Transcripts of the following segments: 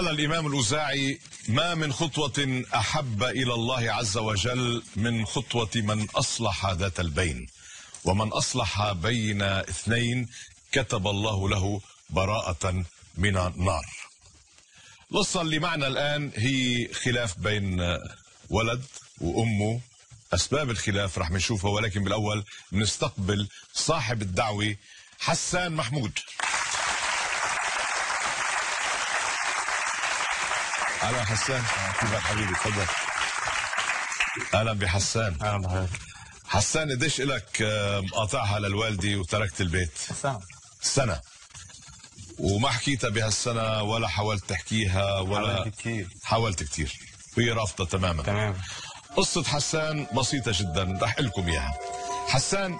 قال الإمام الأوزاعي: ما من خطوة أحب إلى الله عز وجل من خطوة من أصلح ذات البين، ومن أصلح بين اثنين كتب الله له براءة من النار. القصة اللي معنا الآن هي خلاف بين ولد وأمه. أسباب الخلاف رح نشوفها، ولكن بالأول بنستقبل صاحب الدعوة حسان محمود. أهلا حسان، كيفك حبيبي؟ تفضل. أهلا بحسان. اهلا بحضرتك. حسان، قديش إلك مقاطعها للوالدة وتركت البيت؟ سنة. وما حكيتها بهالسنة ولا حاولت تحكيها ولا؟ حاولت كتير وهي رافضة تماما. تمام. قصة حسان بسيطة جدا، رح لكم إياها. حسان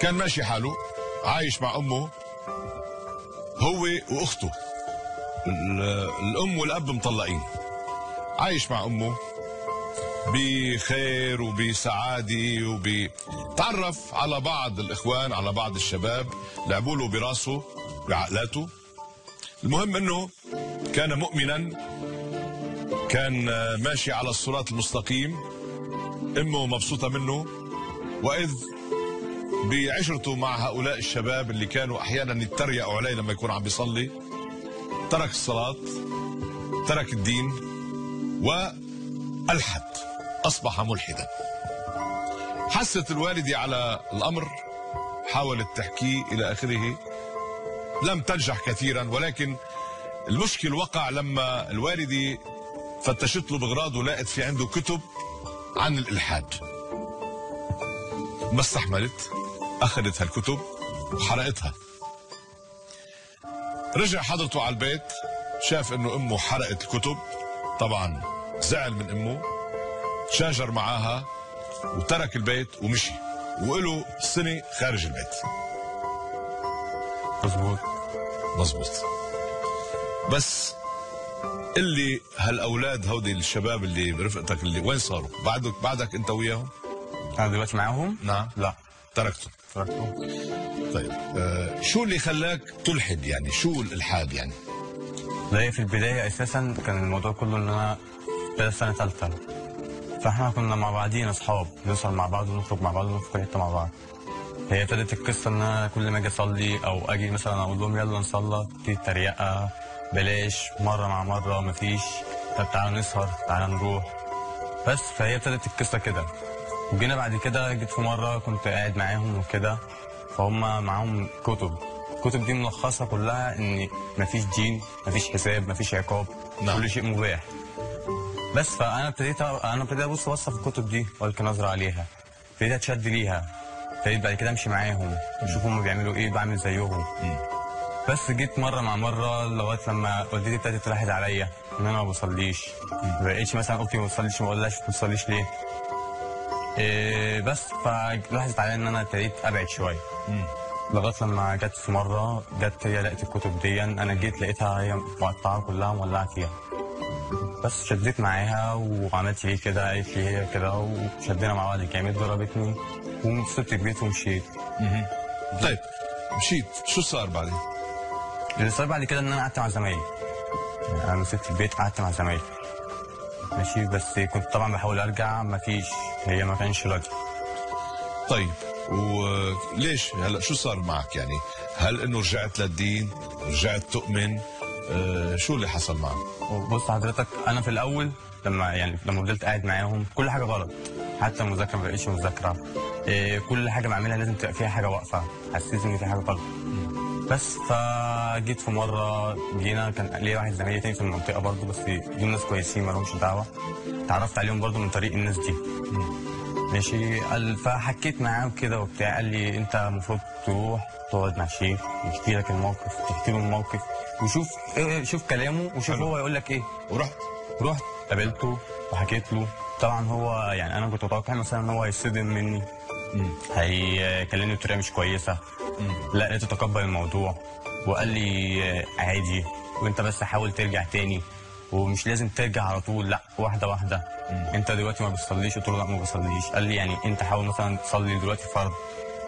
كان ماشي حاله، عايش مع أمه هو وأخته. الأم والأب مطلقين، عايش مع أمه بخير وبسعادة وبتعرف على بعض الإخوان، على بعض الشباب، لعبوا له براسه بعقلاته. المهم أنه كان مؤمنا، كان ماشي على الصراط المستقيم، أمه مبسوطة منه. وإذ بعشرته مع هؤلاء الشباب اللي كانوا أحيانا يتريقوا عليه لما يكون عم بيصلي، ترك الصلاة، ترك الدين وألحد، أصبح ملحدا. حست الوالدة على الأمر، حاولت تحكيه إلى آخره، لم تنجح كثيرا. ولكن المشكل وقع لما الوالدة فتشت له بغراضه، لقت في عنده كتب عن الإلحاد. ما استحملت، أخذت هالكتب وحرقتها. رجع حضرته على البيت، شاف انه امه حرقت الكتب، طبعا زعل من امه، شاجر معاها وترك البيت ومشي، وله سنة خارج البيت. مظبوط. بس اللي هالاولاد هودي الشباب اللي برفقتك اللي وين صاروا؟ بعدك انت وياهم؟ انا دلوقتي معاهم؟ نعم. لا، تركتهم. طيب شو اللي خلاك تلحد؟ يعني شو الالحاد يعني؟ لا، هي في البدايه اساسا كان الموضوع كله ان انا في سنه ثالثه، فاحنا كنا مع بعضينا اصحاب، نسهر مع بعض ونخرج مع بعض ونروح كل حته مع بعض. هي ابتدت القصه ان انا كل ما اجي اصلي او اجي مثلا اقول لهم يلا نصلي، تيجي تريقه، بلاش، مره مع مره مفيش، طب تعالى نسهر، تعالى نروح. بس فهي ابتدت القصه كده. وجينا بعد كده، جيت في مره كنت قاعد معاهم وكده، فهم معاهم الكتب دي ملخصه كلها ان مفيش دين، مفيش حساب، مفيش عقاب. نعم. كل شيء مباح. بس فانا ابتديت ابص في الكتب دي والقي نظره عليها، ابتديت اتشد ليها، ابتديت بعد كده امشي معاهم، اشوف هم بيعملوا ايه، بعمل زيهم. بس جيت مره مع مره لغايه لما والدتي ابتدت تلاحظ عليا ان انا ما بصليش. ما بقتش مثلا اختي ما بتصليش، ما بقولهاش ما بتصليش ليه. بس فلاحظت عليا ان انا ابتديت ابعد شويه. لغايه لما جت في مره، جت هي لقيت الكتب دي، انا جيت لقيتها هي مقطعه كلها مولعه فيها. بس شديت معاها وعملت ليه كده، قالت لي هي كده، وشدينا مع بعض جامد، ضربتني وسبت البيت ومشيت. طيب مشيت، شو صار بعدين؟ اللي صار بعد كده ان انا قعدت مع زمايلي. انا سبت البيت، قعدت مع زمايلي ماشي، بس كنت طبعا بحاول ارجع، مفيش، هي ما كانش راضيه. طيب وليش هلا شو صار معك يعني؟ هل انه رجعت للدين؟ رجعت تؤمن؟ شو اللي حصل معك؟ بص حضرتك، انا في الاول لما فضلت قاعد معاهم كل حاجه غلط، حتى المذاكره ما بقتش مذاكره. كل حاجه بعملها لازم تبقى فيها حاجه واقفه، حسيت ان في حاجه غلط. بس فجيت في مره جينا، كان ليا واحد زميلي تاني في المنطقه برضه، بس دول ناس كويسين ما لهمش دعوه، اتعرفت عليهم برضه من طريق الناس دي. ماشي. فحكيت معاه وكده وبتاع، قال لي انت المفروض تروح تقعد مع الشيخ يحكي لك الموقف، تحكي له الموقف وشوف شوف كلامه وشوف هو يقول لك ايه. رحت قابلته وحكيت له. طبعا هو يعني انا كنت متوقع مثلا ان هو هيصدم مني، هيكلمني بطريقه مش كويسه. لا، لقيته تقبل الموضوع وقال لي عادي، وانت بس حاول ترجع تاني، ومش لازم ترجع على طول، لا، واحده واحده. انت دلوقتي ما بتصليش؟ قلت له لا ما بصليش. قال لي يعني انت حاول مثلا تصلي دلوقتي فرض،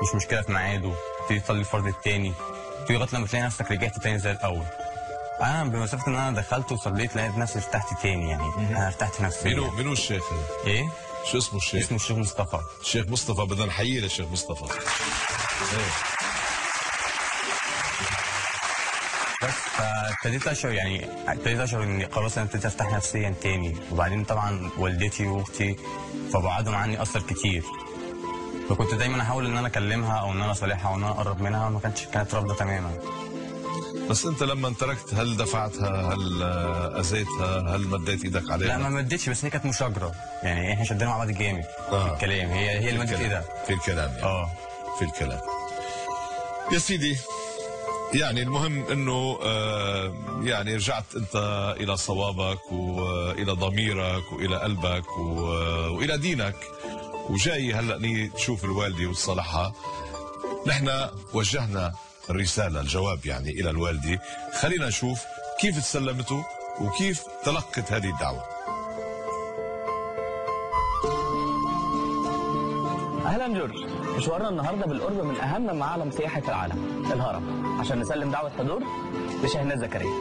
مش مشكله في ميعاده، تيجي تصلي الفرض التاني، تيجي لغايه لما تلاقي نفسك رجعت تاني زي الاول. انا بمسافه ان انا دخلت وصليت لقيت نفسي ارتحت تاني، يعني انا ارتحت نفسيا. منو الشيخ؟ ايه؟ شو اسمه الشيخ؟ اسمه الشيخ مصطفى. الشيخ مصطفى، بدنا نحييه للشيخ مصطفى. ايه. بس فابتديت اشعر اني خلاص انا ابتديت ارتاح نفسيا تاني. وبعدين طبعا والدتي واختي فبعدهم عني اثر كتير، فكنت دايما احاول ان انا اكلمها او ان انا اصالحها او ان انا اقرب منها، ما كانت رافضه تماما. بس انت لما تركت هل دفعتها؟ هل اذيتها؟ هل مديت ايدك عليها؟ لا ما مدتش، بس هي كانت مشاجره، يعني احنا شدينا مع بعض جامد في الكلام. هي اللي مدت ايدها في الكلام يعني. في الكلام يا سيدي. يعني المهم انه يعني رجعت انت الى صوابك والى ضميرك والى قلبك والى دينك، وجاي هلا تشوف الوالده وتصالحها. نحن وجهنا الرساله، الجواب يعني الى الوالده. خلينا نشوف كيف تسلمته وكيف تلقت هذه الدعوه. اهلا جورج، مشوارنا النهارده بالقرب من اهم معالم سياحي في العالم، الهرم، عشان نسلم دعوه حضور لشاهناز زكريا.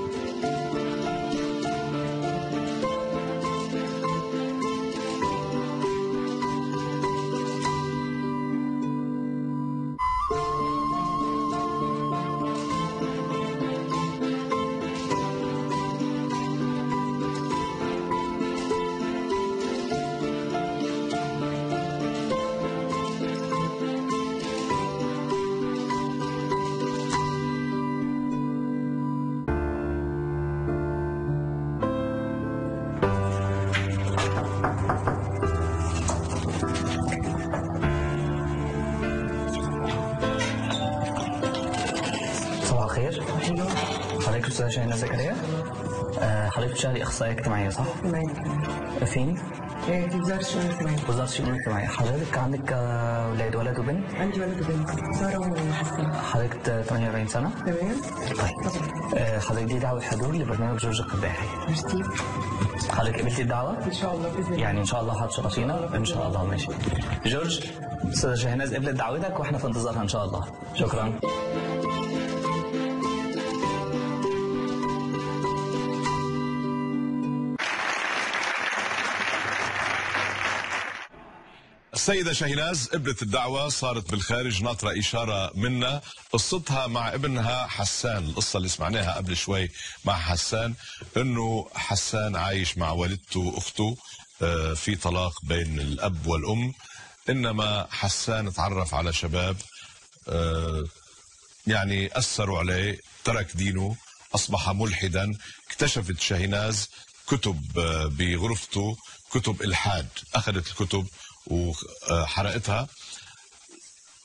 صباح الخير. حضرتك استاذه شاهناز زكريا؟ حضرتك بتشتغلي اخصائيه اجتماعيه صح؟ فين؟ في وزارة الشؤون الاجتماعية. وزاره الشؤون الاجتماعيه. حضرتك عندك ولد وبنت؟ عندي ولد وبنت، سارة وحسن. حضرتك 48 سنه؟ تمام. طيب حضرتك دي دعوه حضور لبرنامج جورج القباحي. ميرسي. حضرتك قبلتي الدعوه؟ ان شاء الله باذن الله. يعني ان شاء الله هتشرفينا ان شاء الله. ماشي جورج، استاذه شاهناز قبلت دعوتك واحنا في انتظارها ان شاء الله. شكرا. السيدة شاهناز قبلت الدعوة، صارت بالخارج ناطرة إشارة منا. قصتها مع ابنها حسان، القصة اللي سمعناها قبل شوي مع حسان، إنه حسان عايش مع والدته وأخته في طلاق بين الأب والأم. إنما حسان تعرف على شباب يعني أثروا عليه، ترك دينه، أصبح ملحدا. اكتشفت شاهناز كتب بغرفته، كتب إلحاد، أخذت الكتب وحرقتها.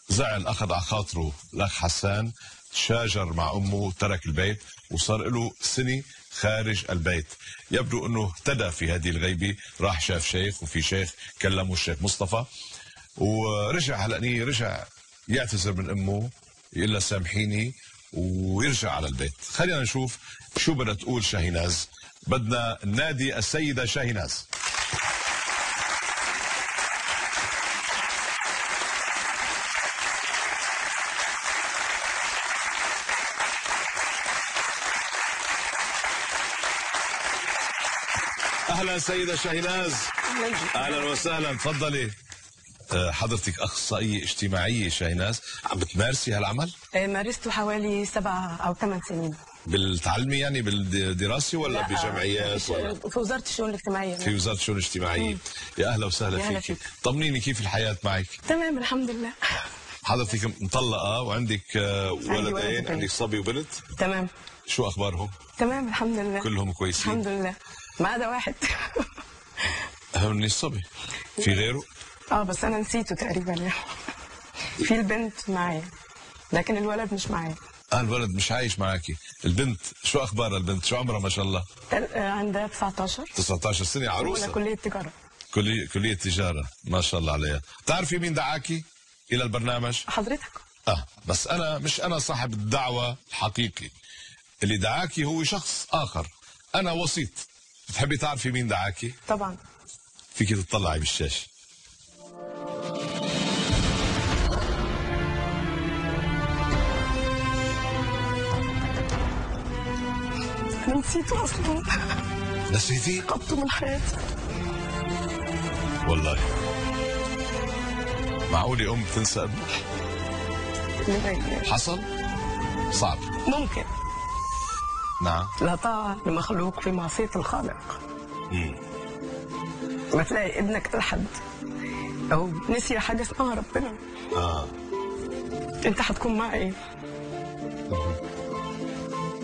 زعل، أخذ على خاطره الأخ حسان، تشاجر مع أمه، ترك البيت وصار له سنة خارج البيت. يبدو أنه اهتدى في هذه الغيبة، راح شاف شيخ، وفي شيخ كلمه الشيخ مصطفى، ورجع هلأ رجع يعتذر من أمه، يقول لها سامحيني، ويرجع على البيت. خلينا نشوف شو بدها تقول شاهناز. بدنا نادي السيدة شاهناز. اهلا سيدة شاهناز. اهلا وسهلا، تفضلي. حضرتك اخصائيه اجتماعيه شاهناز، عم بتمارسي هالعمل؟ مارسته حوالي 7 أو 8 سنين. بالتعلمي يعني بالدراسه ولا بجمعيات ولا؟ في وزارة الشؤون الاجتماعية. في وزارة الشؤون الاجتماعية. يا اهلا وسهلا فيك. طمنيني كيف الحياة معك؟ تمام الحمد لله. حضرتك مطلقة وعندك ولدين، عندك صبي وبنت؟ تمام. شو اخبارهم؟ تمام الحمد لله. كلهم كويسين؟ الحمد لله، ما عدا واحد. أهم من الصبي. في غيره؟ بس انا نسيته تقريبا يعني. في البنت معايا لكن الولد مش معايا. الولد مش عايش معاكي. البنت شو اخبارها؟ البنت شو عمرها ما شاء الله؟ عندها 19 سنة، عروسة. أولى كلية تجارة. كلية تجارة، ما شاء الله عليها. تعرفي مين دعاكي إلى البرنامج؟ حضرتك. بس أنا مش أنا صاحب الدعوة الحقيقي. اللي دعاكي هو شخص آخر، أنا وسيط. بتحبي تعرفي مين دعاكي؟ طبعا. فيك تطلعي بالشاشة. ونسيته اصلا، نسيتي؟ قبضته من حياتي. والله معقولة أم تنسى ابنها؟ حصل؟ صعب. ممكن. نعم. لا طاعة لمخلوق في معصية الخالق. ما تلاقي ابنك ألحد أو نسي حاجة اسمها ربنا، أنت هتكون معه إيه؟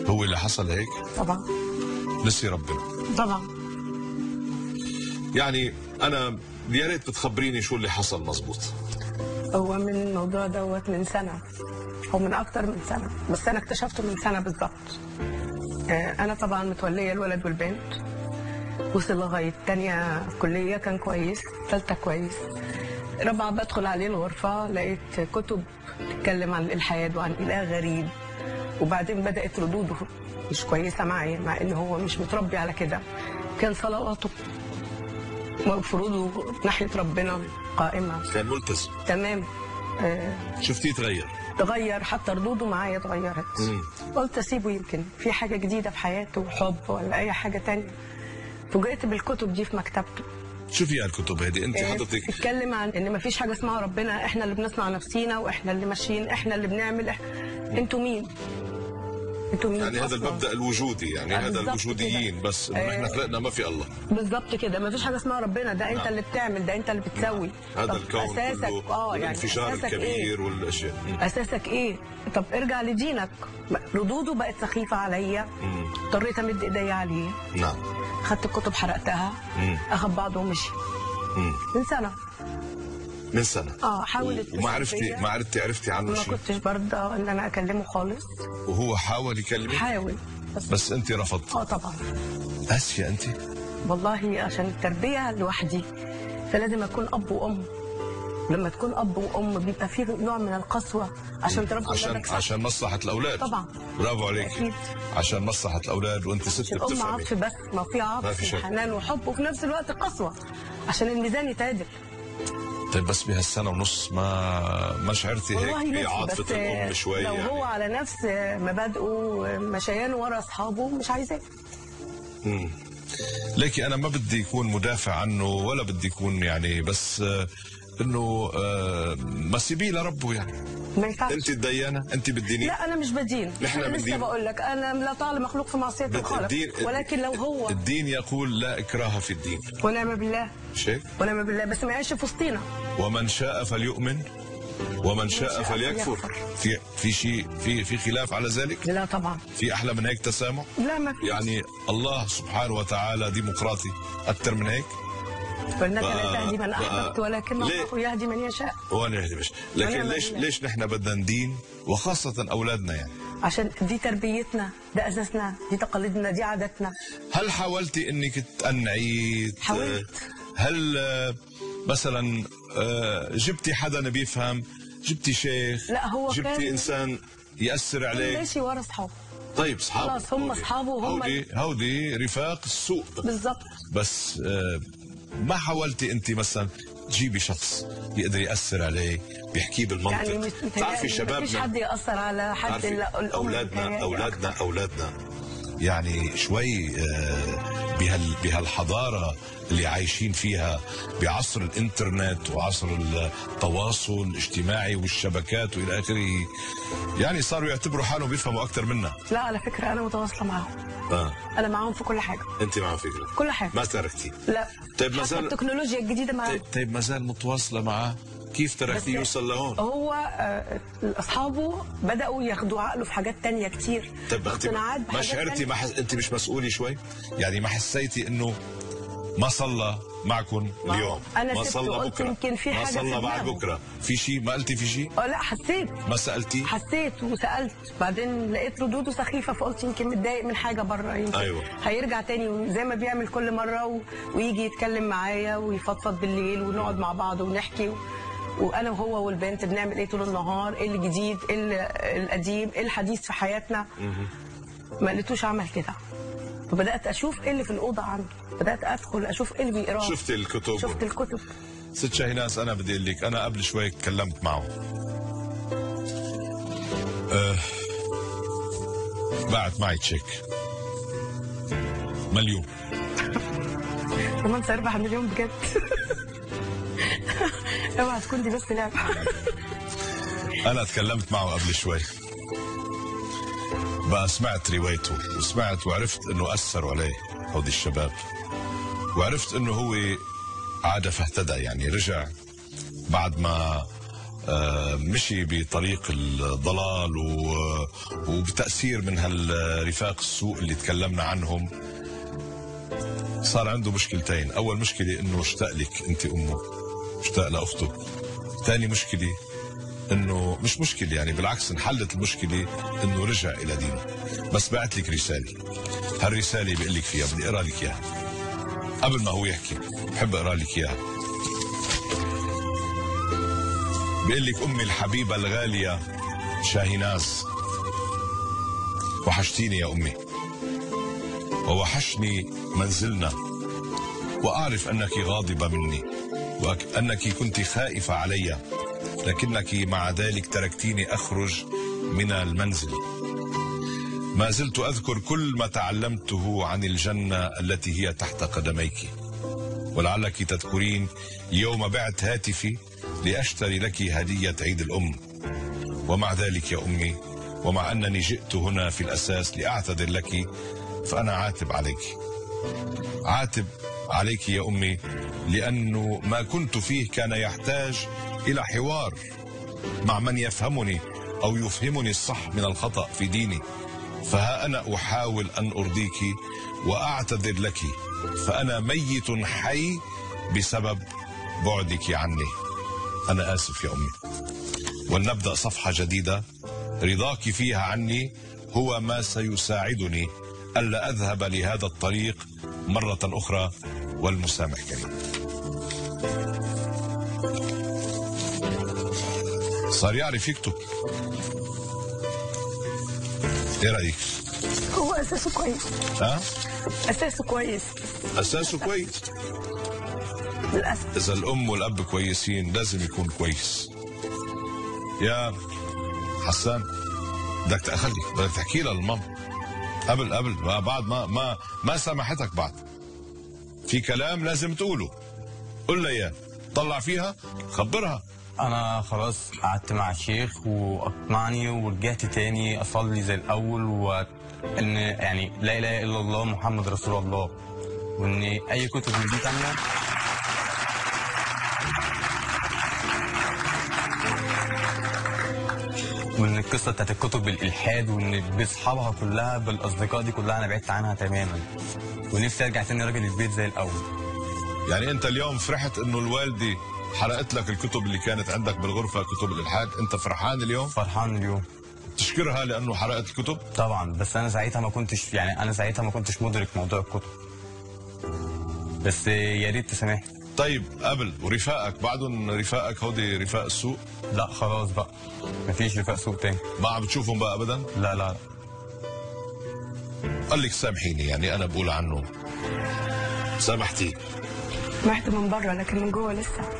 هو اللي حصل هيك؟ طبعا. نسي ربنا. طبعا. يعني أنا يا ريت بتخبريني شو اللي حصل مزبوط. هو من الموضوع دوت من سنة أو من أكتر من سنة، بس أنا اكتشفته من سنة بالظبط. أنا طبعا متولية الولد والبنت، وصل لغاية تانية كلية كان كويس، ثالثة كويس، رابعة بدخل عليه الغرفة لقيت كتب تتكلم عن الإلحاد وعن إله غريب، وبعدين بدأت ردوده مش كويسة معي، مع إنه هو مش متربي على كده. كان صلواته وفروضه ناحية ربنا قائمة، كان ملتزم تمام. شفتيه تغير، حتى ردوده معايا اتغيرت. قلت اسيبه، يمكن في حاجة جديدة في حياته، حب ولا أي حاجة تانية. فوجئت بالكتب دي في مكتبته. شو فيها الكتب هذه؟ انت حضرتك بتتكلم عن ان مفيش حاجه اسمها ربنا، احنا اللي بنصنع نفسينا، واحنا اللي ماشيين، احنا اللي بنعمل. انتوا مين؟ انتوا مين؟ يعني هذا المبدا الوجودي، يعني هذا الوجوديين كده. بس انه احنا خلقنا ما في الله. بالظبط كده، مفيش حاجه اسمها ربنا، ده انت اللي بتعمل، ده انت اللي بتسوي. هذا الكون اساسك كله يعني الانفجار الكبير إيه؟ والاشياء. اساسك ايه؟ طب ارجع لدينك. ردوده بقت سخيفه عليا، اضطريت امد ايدي عليه. نعم. خدت الكتب حرقتها، اخذ بعضه ومشي. من سنة. حاولت. وما عرفتي عنه شيء؟ ما كنتش برضى ان انا اكلمه خالص. وهو حاول يكلمك؟ حاول بس انت رفضت؟ طبعا. قاسية انت؟ والله عشان التربية لوحدي فلازم اكون اب وام. لما تكون اب وام بيبقى فيه نوع من القسوة عشان تربي اولادك صح. عشان مصلحة الاولاد. طبعا. برافو عليك. أكيد. عشان مصلحة الاولاد، وانت ست بتفهمي. الام عطف، بس ما في عطف وحنان وحب، وفي نفس الوقت قسوة عشان الميزان يتعدل. طيب بس بهالسنة ونص ما شعرتي هيك بعاطفة الأم شوي؟ لو يعني هو على نفس مبادئه مشيانه ورا أصحابه مش عايزاه. لكن أنا ما بدي يكون مدافع عنه، ولا بدي يكون يعني، بس إنه ما سيبيه لربه يعني. ما ينفعش. أنت الديانة، أنت بالدينية. لا أنا مش بدين. أنا لسه بقول لك أنا لا طالب مخلوق في معصية الخالق، ولكن لو هو الدين يقول لا إكراه في الدين. ونعم بالله. شيء. ونعم بالله، بس ما يعيش في وسطينا. ومن شاء فليؤمن ومن شاء فليكفر. في شيء في خلاف على ذلك؟ لا طبعا. في أحلى من هيك تسامح؟ لا ما في. يعني الله سبحانه وتعالى ديمقراطي أكثر من هيك؟ فإنك لا تهدي من أحببت ولكن الله يهدي من يشاء. وأنا يهدي مش. لكن ليش نحن بدنا ندين، وخاصة أولادنا يعني؟ عشان دي تربيتنا، ده أساسنا، دي تقاليدنا، دي عاداتنا. هل حاولتي إنك تقنعي؟ حاولت. هل مثلا جبتي حدا بيفهم؟ جبتي شيخ؟ لا هو جبتي إنسان يأثر عليك؟ ماشي ورا أصحابه. طيب أصحابه خلاص هم أصحابه وهم هودي رفاق السوق بالضبط. بس ما حاولتي انت مثلا تجيبي شخص يقدر ياثر عليه، بيحكيه بالمنطق؟ يعني بتعرفي شبابنا مفيش حد ياثر على حد الا الام. اولادنا يعني شوي بهالحضاره اللي عايشين فيها، بعصر الانترنت وعصر التواصل الاجتماعي والشبكات والى اخره، يعني صاروا يعتبروا حالهم بيفهموا اكثر منا. لا على فكره انا متواصله معاهم. انا معاهم في كل حاجه. انت معاهم في كل حاجه. ما تركتي؟ لا. طيب حتى التكنولوجيا الجديده معاهم. طيب ما زال متواصله معاه؟ كيف تركتيه يوصل لهون؟ هو اصحابه بداوا ياخدوا عقله في حاجات تانية كتير. طيب ما شعرتي انت مش مسؤولة شوي؟ يعني ما حسيتي انه ما صلى معكم اليوم؟ أنا ما صلى بكره، يمكن في حاجه ما صلى بعد بكره، في شيء ما قلتي؟ في شيء؟ لا حسيت. ما سالتي؟ حسيت وسالت، بعدين لقيت ردوده سخيفه، فقلت يمكن متضايق من حاجه بره، يمكن أيوة. هيرجع تاني زي ما بيعمل كل مره ويجي يتكلم معايا ويفضفض بالليل ونقعد مع بعض ونحكي وانا وهو والبنت بنعمل ايه طول النهار، ايه الجديد، ايه القديم، ايه الحديث في حياتنا. ما لقيتوش عمل كده، فبدات اشوف ايه اللي في الاوضه عنده، بدات ادخل اشوف ايه اللي بيقراه. شفت الكتب؟ شفت الكتب. ست شاهيناز، انا بدي اقول لك، انا قبل شوي تكلمت معه، بعت معي تشيك مليون. كمان سيربح المليون بجد. اوعى تكون دي بس لعبه. انا تكلمت معه قبل شوي بقى، سمعت روايته وسمعت وعرفت انه اثروا عليه هودي الشباب، وعرفت انه هو عاد فاهتدى، يعني رجع بعد ما مشي بطريق الضلال وبتأثير من هالرفاق السوء اللي تكلمنا عنهم. صار عنده مشكلتين، أول مشكلة إنه اشتاق لك أنت أمه، اشتاق لأخته. ثاني مشكلة إنه مش مشكلة، يعني بالعكس انحلت المشكلة، إنه رجع إلى دينه. بس بعت لك رسالة، هالرسالة بيقول لك فيها، بدي أقرأ لك إياها قبل ما هو يحكي، بحب أقرأ لك إياها. بيقول لك: أمي الحبيبة الغالية شاهيناز، وحشتيني يا أمي، ووحشني منزلنا، وأعرف أنك غاضبة مني وأنك كنت خائفة علي، لكنك مع ذلك تركتيني أخرج من المنزل. ما زلت أذكر كل ما تعلمته عن الجنة التي هي تحت قدميك، ولعلك تذكرين يوم بعت هاتفي لأشتري لك هدية عيد الأم. ومع ذلك يا أمي، ومع أنني جئت هنا في الأساس لأعتذر لك، فأنا عاتب عليك، عاتب عليك يا أمي، لأنه ما كنت فيه كان يحتاج إلى حوار مع من يفهمني أو يفهمني الصح من الخطأ في ديني. فها أنا أحاول أن أرضيك وأعتذر لك، فأنا ميت حي بسبب بعدك عني. أنا آسف يا أمي، ولنبدأ صفحة جديدة رضاك فيها عني هو ما سيساعدني ألا أذهب لهذا الطريق مرة أخرى، والمسامح كريم. صار يعرف يكتب. ايه رأيك؟ هو اساسه كويس. ها؟ اساسه كويس. أساسه كويس. للاسف. إذا الأم والأب كويسين لازم يكون كويس. يا حسان، بدك تحكي لها للمام قبل بعد ما سامحتك، بعد في كلام لازم تقوله، قول لها اياه، طلع فيها، خبرها. انا خلاص قعدت مع الشيخ واقنعني، ورجعت تاني اصلي زي الاول، وان يعني لا اله الا الله محمد رسول الله، وان اي كتب من دي تانية وان القصه بتاعت الكتب بالالحاد وان باصحابها كلها بالاصدقاء دي كلها انا بعدت عنها تماما، ونفسي ارجع تاني راجل البيت زي الاول. يعني انت اليوم فرحت انه الوالده حرقت لك الكتب اللي كانت عندك بالغرفه، كتب الالحاد، انت فرحان اليوم؟ فرحان اليوم. تشكرها لانه حرقت الكتب؟ طبعا، بس انا ساعتها ما كنتش مدرك موضوع الكتب، بس يا ريت تسامحني. طيب قبل ورفاقك بعدهم رفاقك هودي رفاق السوق؟ لا خلاص بقى، مفيش رفاق سوق تاني. ما عم بتشوفهم بقى ابدا؟ لا لا. قال لك سامحيني، يعني انا بقول عنه سامحتي؟ سمعت من بره لكن من جوه لسه.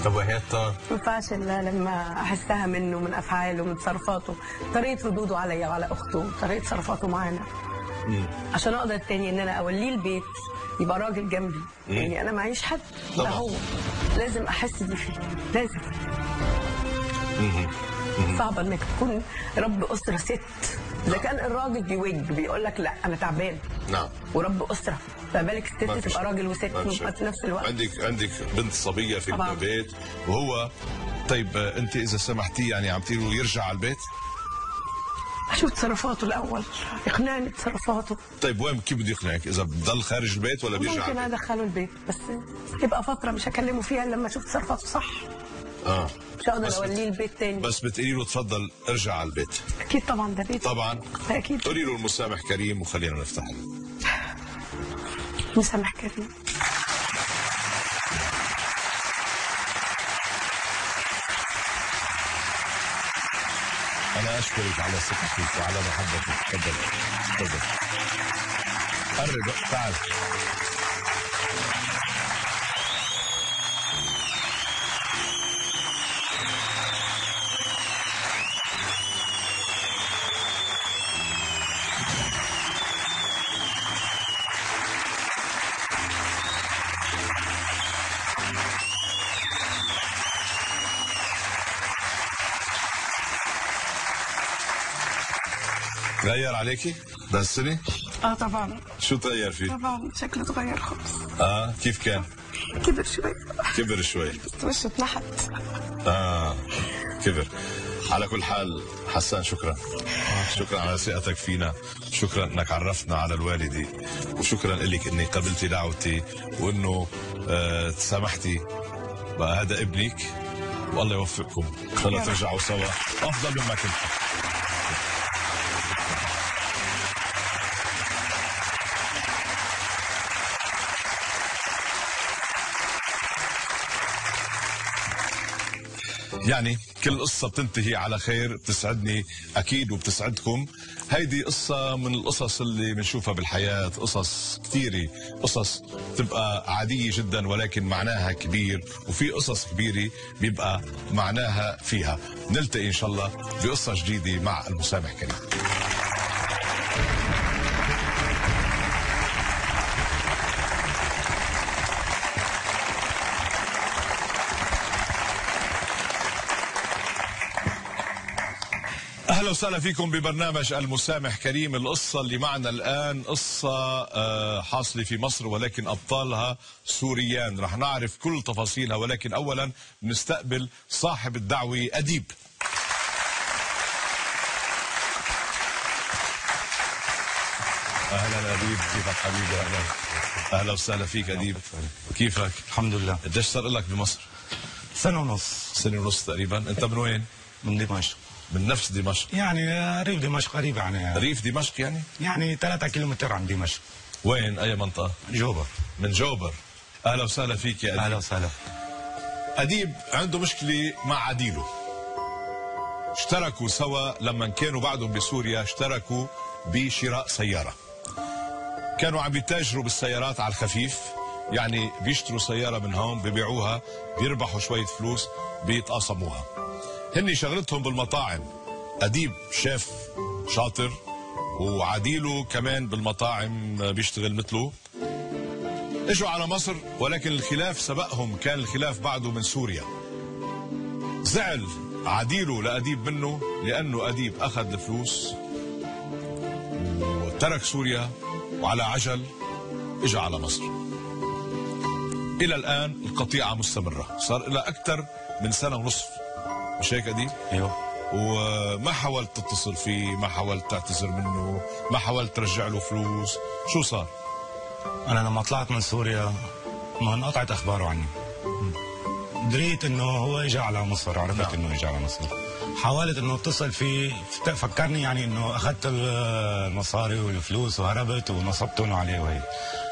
طب وهي الطار؟ ما ينفعش الا لما احسها منه، من افعاله، من تصرفاته، طريقه ردوده عليا وعلى اخته، طريقه تصرفاته معانا، عشان اقدر تاني ان انا اوليه البيت يبقى راجل جنبي. يعني انا معيش حد، ده هو لازم احس دي فيه، لازم. صعبه انك تكون رب اسره ست. اذا كان الراجل بيقول لك لا انا تعبان، نعم، ورب اسره، فبالك الست تبقى راجل وست في نفس الوقت. عندك بنت صبيه في البيت وهو. طيب انت اذا سمحتي يعني عم تقولوا يرجع على البيت؟ اشوف تصرفاته الاول، يقنعني بتصرفاته. طيب وين كيف بده يقنعك؟ اذا بضل خارج البيت ولا بيرجع؟ ممكن ادخله البيت، بس يبقى فتره مش هكلمه فيها الا لما اشوف تصرفاته صح. مش هقدر اوليه البيت تاني. بس بتقولي له تفضل ارجع على البيت؟ اكيد طبعا، ده بيت طبعا. اكيد. قولي له المسامح كريم وخلينا نفتح له. مسامح كريم. أنا أشكرك على ثقتك وعلى محبتك. تفضل تفضل. قرب تعال. تغير عليكي ده السنة؟ طبعا. شو تغير فيه؟ طبعا شكله اتغير خالص. كيف كان؟ كبر شوي. كبر شوي. وشه اتنحت. كبر. على كل حال حسان شكرا. شكرا على ثقتك فينا، شكرا انك عرفتنا على الوالده، وشكرا لك انك قبلتي دعوتي وانه تسامحتي. بقى هذا ابنك والله يوفقكم، ان شاء الله ترجعوا سوا افضل مما كنتوا. يعني كل قصة بتنتهي على خير، بتسعدني أكيد وبتسعدكم. هيدي قصة من القصص اللي بنشوفها بالحياة، قصص كثيرة، قصص تبقى عادية جدا ولكن معناها كبير، وفي قصص كبيرة بيبقى معناها فيها. نلتقي إن شاء الله بقصة جديدة مع المسامح كريم. اهلا وسهلا فيكم ببرنامج المسامح كريم. القصه اللي معنا الان قصه حاصله في مصر ولكن ابطالها سوريان. رح نعرف كل تفاصيلها، ولكن اولا نستقبل صاحب الدعوه اديب. اهلا اديب، كيفك حبيبي؟ اهلا وسهلا فيك اديب، كيفك؟ الحمد لله. قديش صار لك بمصر؟ سنة ونص. سنه ونص تقريبا. انت من وين؟ من دمشق. من نفس دمشق؟ يعني ريف دمشق قريب يعني. ريف دمشق يعني 3 كيلومتر عن دمشق. وين؟ اي منطقة؟ جوبر. من جوبر. اهلا وسهلا فيك يا اديب. اهلا وسهلا. اديب عنده مشكلة مع عديله. اشتركوا سوا لما كانوا بعدهم بسوريا، اشتركوا بشراء سيارة. كانوا عم بيتاجروا بالسيارات على الخفيف، يعني بيشتروا سيارة من هون بيبيعوها، بيربحوا شوية فلوس، بيتقاسموها. هني شغلتهم بالمطاعم. أديب شيف شاطر، وعديله كمان بالمطاعم بيشتغل مثله. اجوا على مصر ولكن الخلاف سبقهم، كان الخلاف بعده من سوريا. زعل عديله لأديب منه لأنه أديب أخذ الفلوس وترك سوريا وعلى عجل اجى على مصر. إلى الآن القطيعة مستمرة، صار لها أكثر من سنة ونصف، مش هيك أديب؟ ايوه. وما حاولت تتصل فيه، ما حاولت تعتذر منه، ما حاولت ترجع له فلوس، شو صار؟ انا لما طلعت من سوريا ما انقطعت اخباره عني. دريت انه هو اجى على مصر، عرفت انه اجى على مصر. حاولت انه اتصل فيه، فكرني يعني انه اخذت المصاري والفلوس وهربت ونصبتهم عليه وهيك.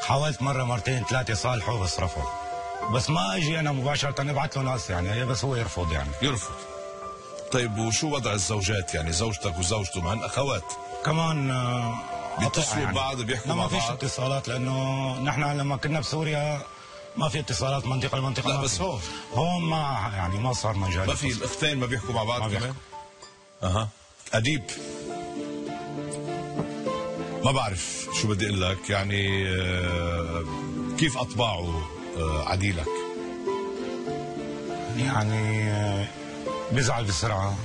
حاولت مرة مرتين ثلاثة صالحه بس رفض. بس ما اجي انا مباشرة ابعث له ناس يعني، بس هو يرفض يعني. يرفض. طيب وشو وضع الزوجات؟ يعني زوجتك وزوجته ما هن اخوات؟ كمان بيتصلوا ببعض، بيحكوا مع ما بعض؟ فيش اتصالات، لانه نحن لما كنا بسوريا ما في اتصالات منطقة لمنطقة. لا ما بس في. هون ما يعني ما صار مجال. ما في الاختين ما بيحكوا مع بعض ما كمان؟ أديب ما بعرف شو بدي اقول لك، يعني كيف اطباعه عديلك؟ يعني بيزعل بسرعة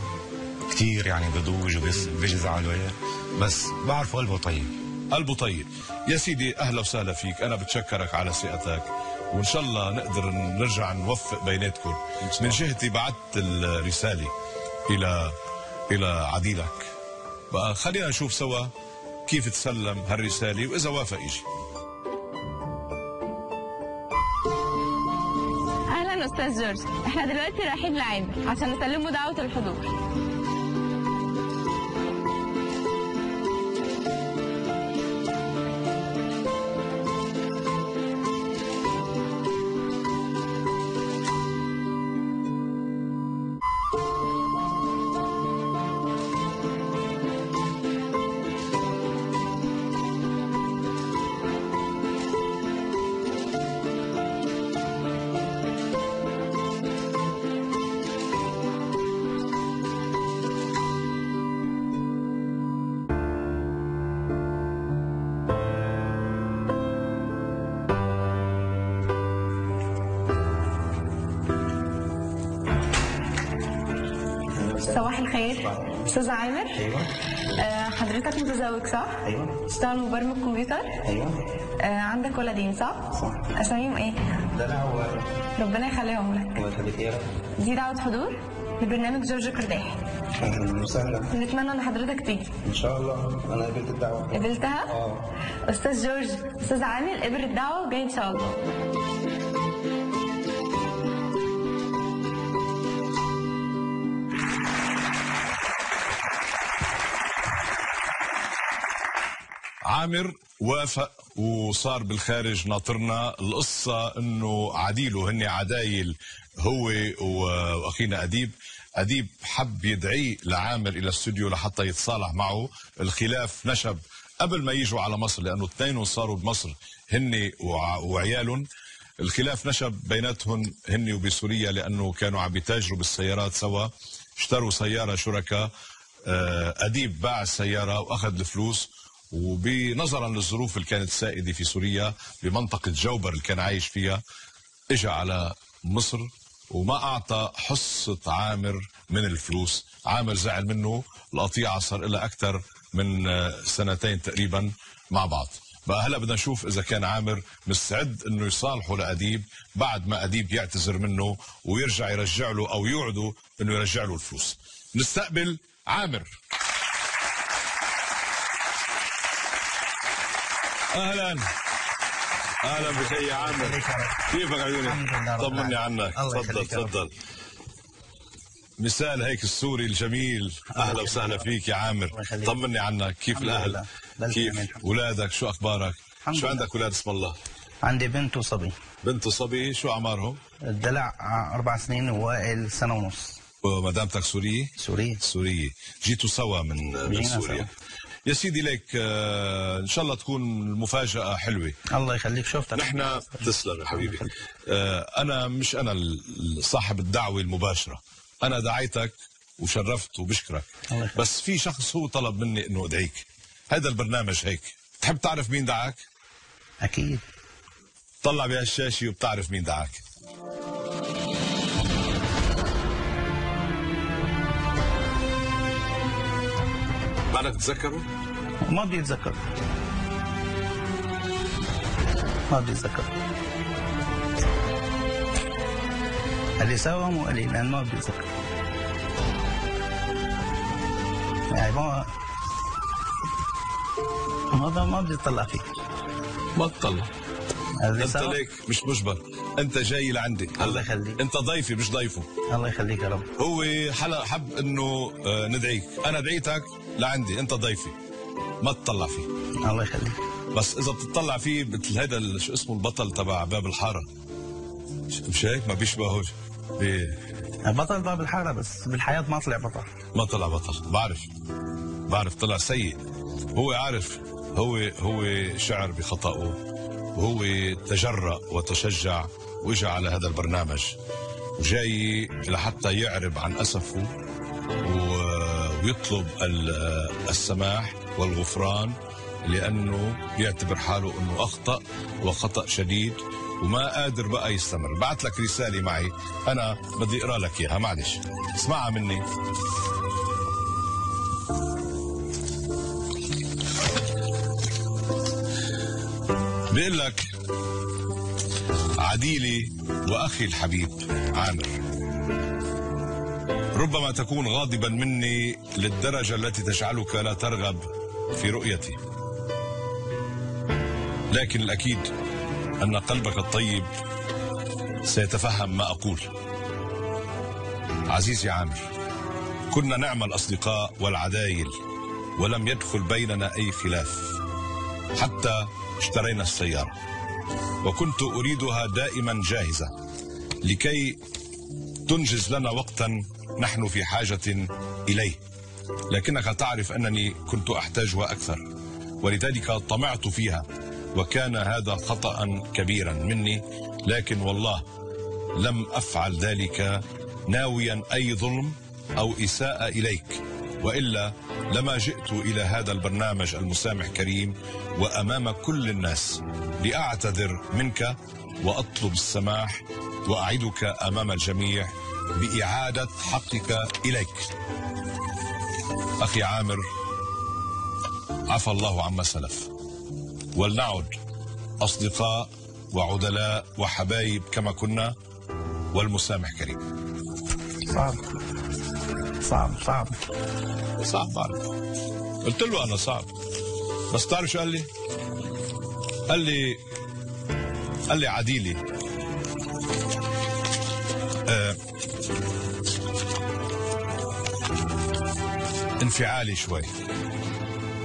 كثير، يعني بضوج وبيزعل وهيك، بس بعرف قلبه طيب. قلبه طيب. يا سيدي اهلا وسهلا فيك، انا بتشكرك على ثقتك، وان شاء الله نقدر نرجع نوفق بيناتكم. من جهتي بعثت الرسالة الى عديلك، بقى خلينا نشوف سوا كيف تسلم هالرسالة واذا وافق يجي. اهلا استاذ جورج، احنا دلوقتي رايحين لعامر عشان نسلمه دعوة الحضور. صباح الخير. استاذ عامر. ايوه. حضرتك متزوج صح؟ ايوه. تشتغل مبرمج كمبيوتر؟ ايوه. عندك ولدين صح؟ صح. اساميهم ايه؟ دلع ربنا يخليهم لك. الله يخليك يا رب. دي دعوة حضور لبرنامج جورج قرداحي. اهلا وسهلا. نتمنى ان حضرتك تيجي. ان شاء الله. انا قبلت الدعوه. قبلتها؟ استاذ جورج، استاذ عامر قبل الدعوة وجاي ان شاء الله. عامر وافق وصار بالخارج ناطرنا. القصة انه عديله هن عدايل، هو واخينا اديب حب يدعيه لعامر الى الاستوديو لحتى يتصالح معه. الخلاف نشب قبل ما يجوا على مصر، لانه اثنين صاروا بمصر هن وعيالهم. الخلاف نشب بيناتهم هن وبسوريا، لانه كانوا عم يتاجروا بالسيارات سوا، اشتروا سيارة شركاء. اديب باع السيارة واخذ الفلوس، وبنظرا للظروف اللي كانت سائده في سوريا بمنطقه جوبر اللي كان عايش فيها، اجى على مصر وما اعطى حصه عامر من الفلوس. عامر زعل منه، القطيعه صار لها اكثر من سنتين تقريبا مع بعض. بقى هلا بدنا نشوف اذا كان عامر مستعد انه يصالحه لاديب بعد ما اديب يعتذر منه ويرجع يرجع له او يوعده انه يرجع له الفلوس. نستقبل عامر. اهلا بك يا عامر، كيفك عيوني؟ طمني عنك. تفضل. مثال هيك السوري الجميل. اهلا وسهلا فيك يا عامر. طمني عنك، كيف الاهل؟ كيف اولادك؟ شو اخبارك؟ شو عندك اولاد اسم الله؟ عندي بنت وصبي. بنت وصبي، شو اعمارهم؟ الدلع 4 سنين ووائل 1.5 سنة. ومدامتك سورية؟ سورية. جيتوا سوا من سوريا. يا سيدي ليك ان شاء الله تكون المفاجأة حلوة. الله يخليك. شفتك نحن. تسلم يا حبيبي. انا مش انا صاحب الدعوة المباشرة، انا دعيتك وشرفت وبشكرك، بس في شخص هو طلب مني انه ادعيك. هذا البرنامج هيك، تحب تعرف مين دعاك؟ اكيد. طلع بهالشاشة وبتعرف مين دعاك. بعدك تتذكره؟ ما بيتذكر. اللي سوا مو قليل لأن ما بيتذكر. يعني ما بيطلع فيك. ما تطلع. انت ليك مش مجبر، انت جاي لعندي. الله يخليك. انت ضيفي مش ضيفه. الله يخليك يا رب. هو حب انه ندعيك، انا دعيتك لعندي، انت ضيفي، ما تطلع فيه. الله يخليك. بس اذا بتطلع فيه مثل هذا شو اسمه البطل تبع باب الحاره، مش هيك؟ ما بيشبهوش بطل باب الحاره، بس بالحياه ما طلع بطل. ما طلع بطل. بعرف طلع سيء. هو عارف، هو شعر بخطأه، وهو تجرأ وتشجع واجى على هذا البرنامج، وجاي لحتى يعرب عن أسفه ويطلب السماح والغفران، لأنه بيعتبر حاله أنه أخطأ وخطأ شديد وما قادر بقى يستمر. بعت لك رسالة معي، أنا بدي أقرأ لك إياها، معلش اسمعها مني. بيقول لك: عديلي وأخي الحبيب عامر، ربما تكون غاضبا مني للدرجة التي تجعلك لا ترغب في رؤيتي، لكن الأكيد أن قلبك الطيب سيتفهم ما أقول. عزيزي عامر، كنا نعم الأصدقاء والعدايل، ولم يدخل بيننا أي خلاف حتى اشترينا السيارة، وكنت أريدها دائما جاهزة لكي تنجز لنا وقتا نحن في حاجة إليه، لكنك تعرف أنني كنت أحتاجها أكثر، ولذلك طمعت فيها، وكان هذا خطأ كبيرا مني، لكن والله لم أفعل ذلك ناويا أي ظلم أو إساءة إليك، وإلا لما جئت إلى هذا البرنامج المسامح كريم وأمام كل الناس لأعتذر منك وأطلب السماح، وأعدك أمام الجميع بإعادة حقك إليك. أخي عامر، عفى الله عما سلف، ولنعد أصدقاء وعدلاء وحبايب كما كنا، والمسامح كريم. صعب صعب صعب صعب، بعرف. قلت له أنا صعب، بس تعرف شو قال لي؟ قال لي عديلي، انفعالي شوي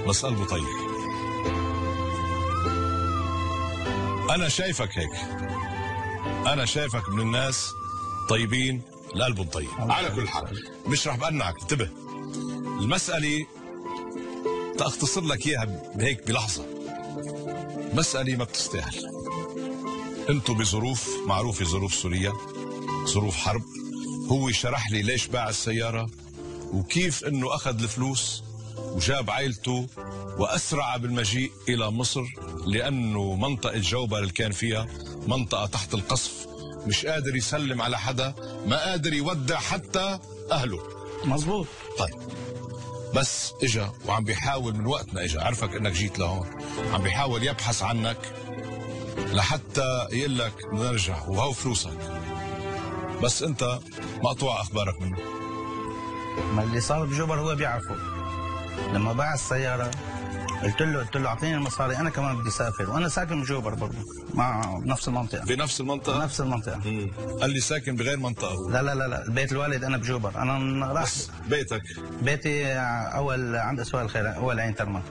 بس قلبه طيب. أنا شايفك هيك، أنا شايفك من الناس طيبين لقلبهم طيب. على كل حال مش رح بقنعك، انتبه. المسألة تأختصر لك إياها بهيك بلحظة، مسألة ما بتستاهل. انتو بظروف معروفة، ظروف سوريا، ظروف حرب. هو شرح لي ليش باع السيارة وكيف انه اخذ الفلوس وجاب عائلته واسرع بالمجيء الى مصر، لانه منطقة جوبر اللي كان فيها منطقة تحت القصف، مش قادر يسلم على حدا، ما قادر يودع حتى اهله. مظبوط. طيب بس اجا وعم بيحاول من وقت ما اجا عرفك انك جيت لهون، عم بيحاول يبحث عنك لحتى يقول لك بدنا نرجع وهو فلوسك، بس انت مقطوع اخبارك منه. ما اللي صار بجوبر هو بيعرفه. لما باع السياره قلت له اعطيني المصاري، انا كمان بدي اسافر، وانا ساكن بجوبر برضه مع بنفس المنطقه. بنفس المنطقه؟ نفس المنطقه. قال لي ساكن بغير منطقه. لا البيت الوالد انا بجوبر. انا راح بيتك؟ بيتي اول عند اسواق الخير، اول عين ترمى.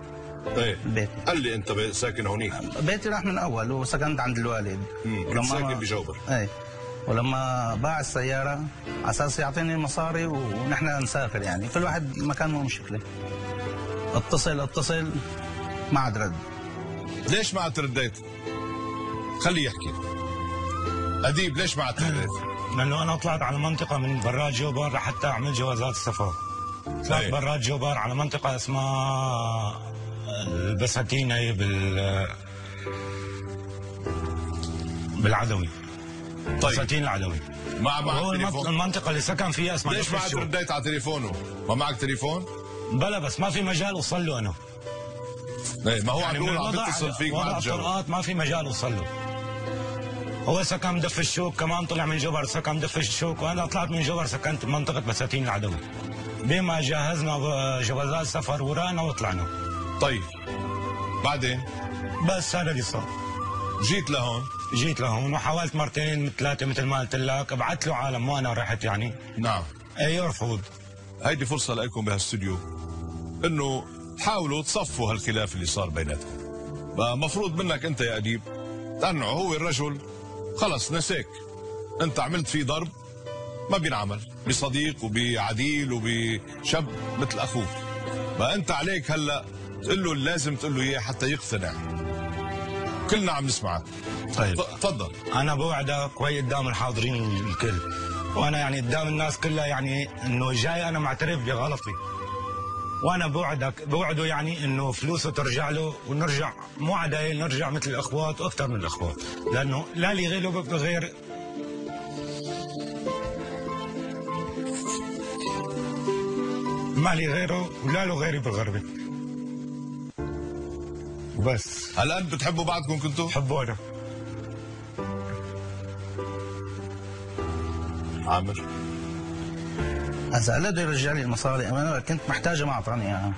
ايه بيتي. قال لي انت ساكن هونيك. بيتي راح من اول وسكنت عند الوالد. كنت ساكن بجوبر. ايه. ولما باع السياره على اساس يعطيني المصاري ونحن نسافر، يعني كل واحد مكان مو مشكله. اتصل ما عاد رد. ليش ما عاد رديت؟ خليه يحكي. أديب ليش ما عاد رديت؟ لانه انا طلعت على منطقه من براد جوبر لحتى اعمل جوازات السفر. طلعت براد جوبر على منطقه اسمها البساتين، هي بالعدوي. طيب. بساتين العدوي. معك تليفون؟ المنطقه اللي سكن فيها اسمها ليش ما عاد رديت على تليفونه؟ ما معك تليفون؟ بلا بس ما في مجال اوصل له انا. ايه ما هو يعني عم بيتصل فيك وضع الطرقات ما في مجال اوصل له. هو سكن مدف الشوك، كمان طلع من جبر سكن مدف الشوك، وانا طلعت من جبر سكنت بمنطقه بساتين العدوي. بما جهزنا جوازات سفر ورانا وطلعنا. طيب بعدين؟ بس هذا اللي صار. جيت لهون وحاولت مرتين ثلاثه مثل ما قلت لك، ابعث له عالم وانا رحت يعني. نعم. اي يرفض. هيدي فرصه لكم بهالاستوديو انه تحاولوا تصفوا هالخلاف اللي صار بيناتكم. مفروض منك انت يا اديب تقنعه، هو الرجل خلص نسيك، انت عملت فيه ضرب ما بينعمل بصديق وبعديل وبشاب مثل اخوك، فانت عليك هلا تقول له لازم تقول له اياه حتى يقتنع. كلنا عم نسمعك. طيب تفضل. انا بوعدك وهي قدام الحاضرين الكل، وانا يعني قدام الناس كلها، يعني انه جاي انا معترف بغلطي، وانا بوعده يعني انه فلوسه ترجع له ونرجع مو عدايل، نرجع مثل الاخوات واكثر من الاخوات، لانه لا لي غير ما لي غيره ولا له غيري بالغربة. بس الان بتحبوا بعضكم كنتوا؟ بحبوا انا. عامر هسا قال بده يرجع لي المصاري، انا كنت محتاجه ما اعطاني اياها.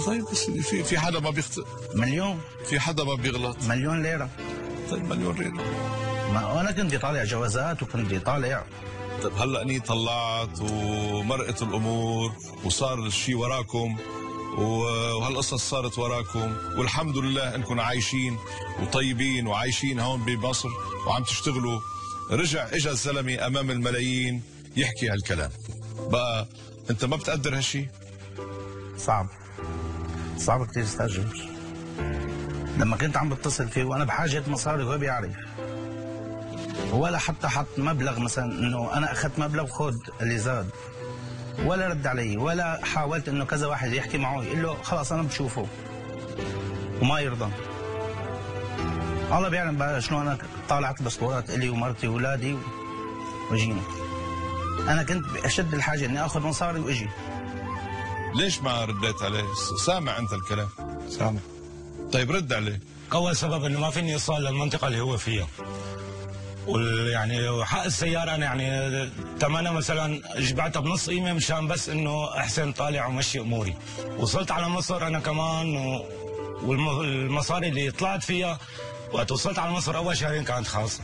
طيب بس في حدا ما بيخطئ؟ مليون. في حدا ما بيغلط؟ مليون ليره. طيب مليون ليره. ما انا كنت طالع جوازات وكنت طالع. طيب هلا اني طلعت ومرقت الامور وصار الشيء وراكم وهالقصص صارت وراكم، والحمد لله انكم عايشين وطيبين وعايشين هون بمصر وعم تشتغلوا. رجع اجى الزلمه امام الملايين يحكي هالكلام، بقى انت ما بتقدر هالشيء؟ صعب كثير استاجر. لما كنت عم بتصل فيه وانا بحاجه مصاري وهو بيعرف، ولا حتى حط مبلغ مثلا انه انا اخذت مبلغ خذ اللي زاد، ولا رد علي، ولا حاولت انه كذا واحد يحكي معه يقول له خلاص انا بشوفه وما يرضى. الله بيعلم بقى شلون انا طالعت باسبورات الي ومرتي واولادي وجينا. انا كنت باشد الحاجه اني اخذ مصاري واجي. ليش ما رديت عليه؟ سامع انت الكلام؟ سامع. طيب رد عليه. اول سبب انه ما فيني اوصل للمنطقه اللي هو فيها. يعني حق السياره انا يعني ثمنها مثلا جبعتها بنص قيمه مشان بس انه احسن طالع ومشي اموري. وصلت على مصر انا كمان والمصاري اللي طلعت فيها وقت وصلت على مصر اول شهرين كانت خاصه.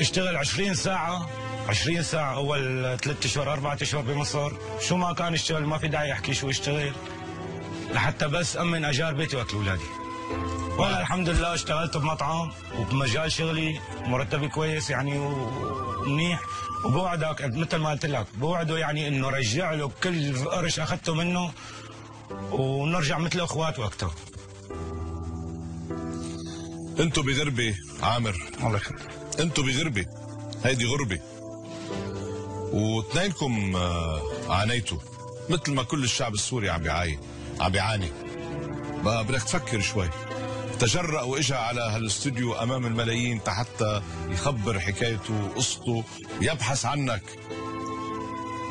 اشتغل 20 ساعه اول 3 اشهر 4 اشهر بمصر، شو ما كان اشتغل ما في داعي احكي شو اشتغل لحتى بس امن اجار بيتي واكل اولادي. وانا الحمد لله اشتغلت بمطعم وبمجال شغلي مرتبي كويس يعني ومنيح، وبوعدك مثل ما قلت لك بوعده يعني انه رجع له كل قرش اخذته منه ونرجع مثل اخوات واكثر. انتوا بغربه عامر، الله يخليك. انتوا بغربه، هيدي غربه، واثنينكم عانيتوا مثل ما كل الشعب السوري عم بيعاني. بقى بدك تفكر شوي. تجرأ واجا على هالاستوديو امام الملايين حتى يخبر حكايته وقصته، يبحث عنك.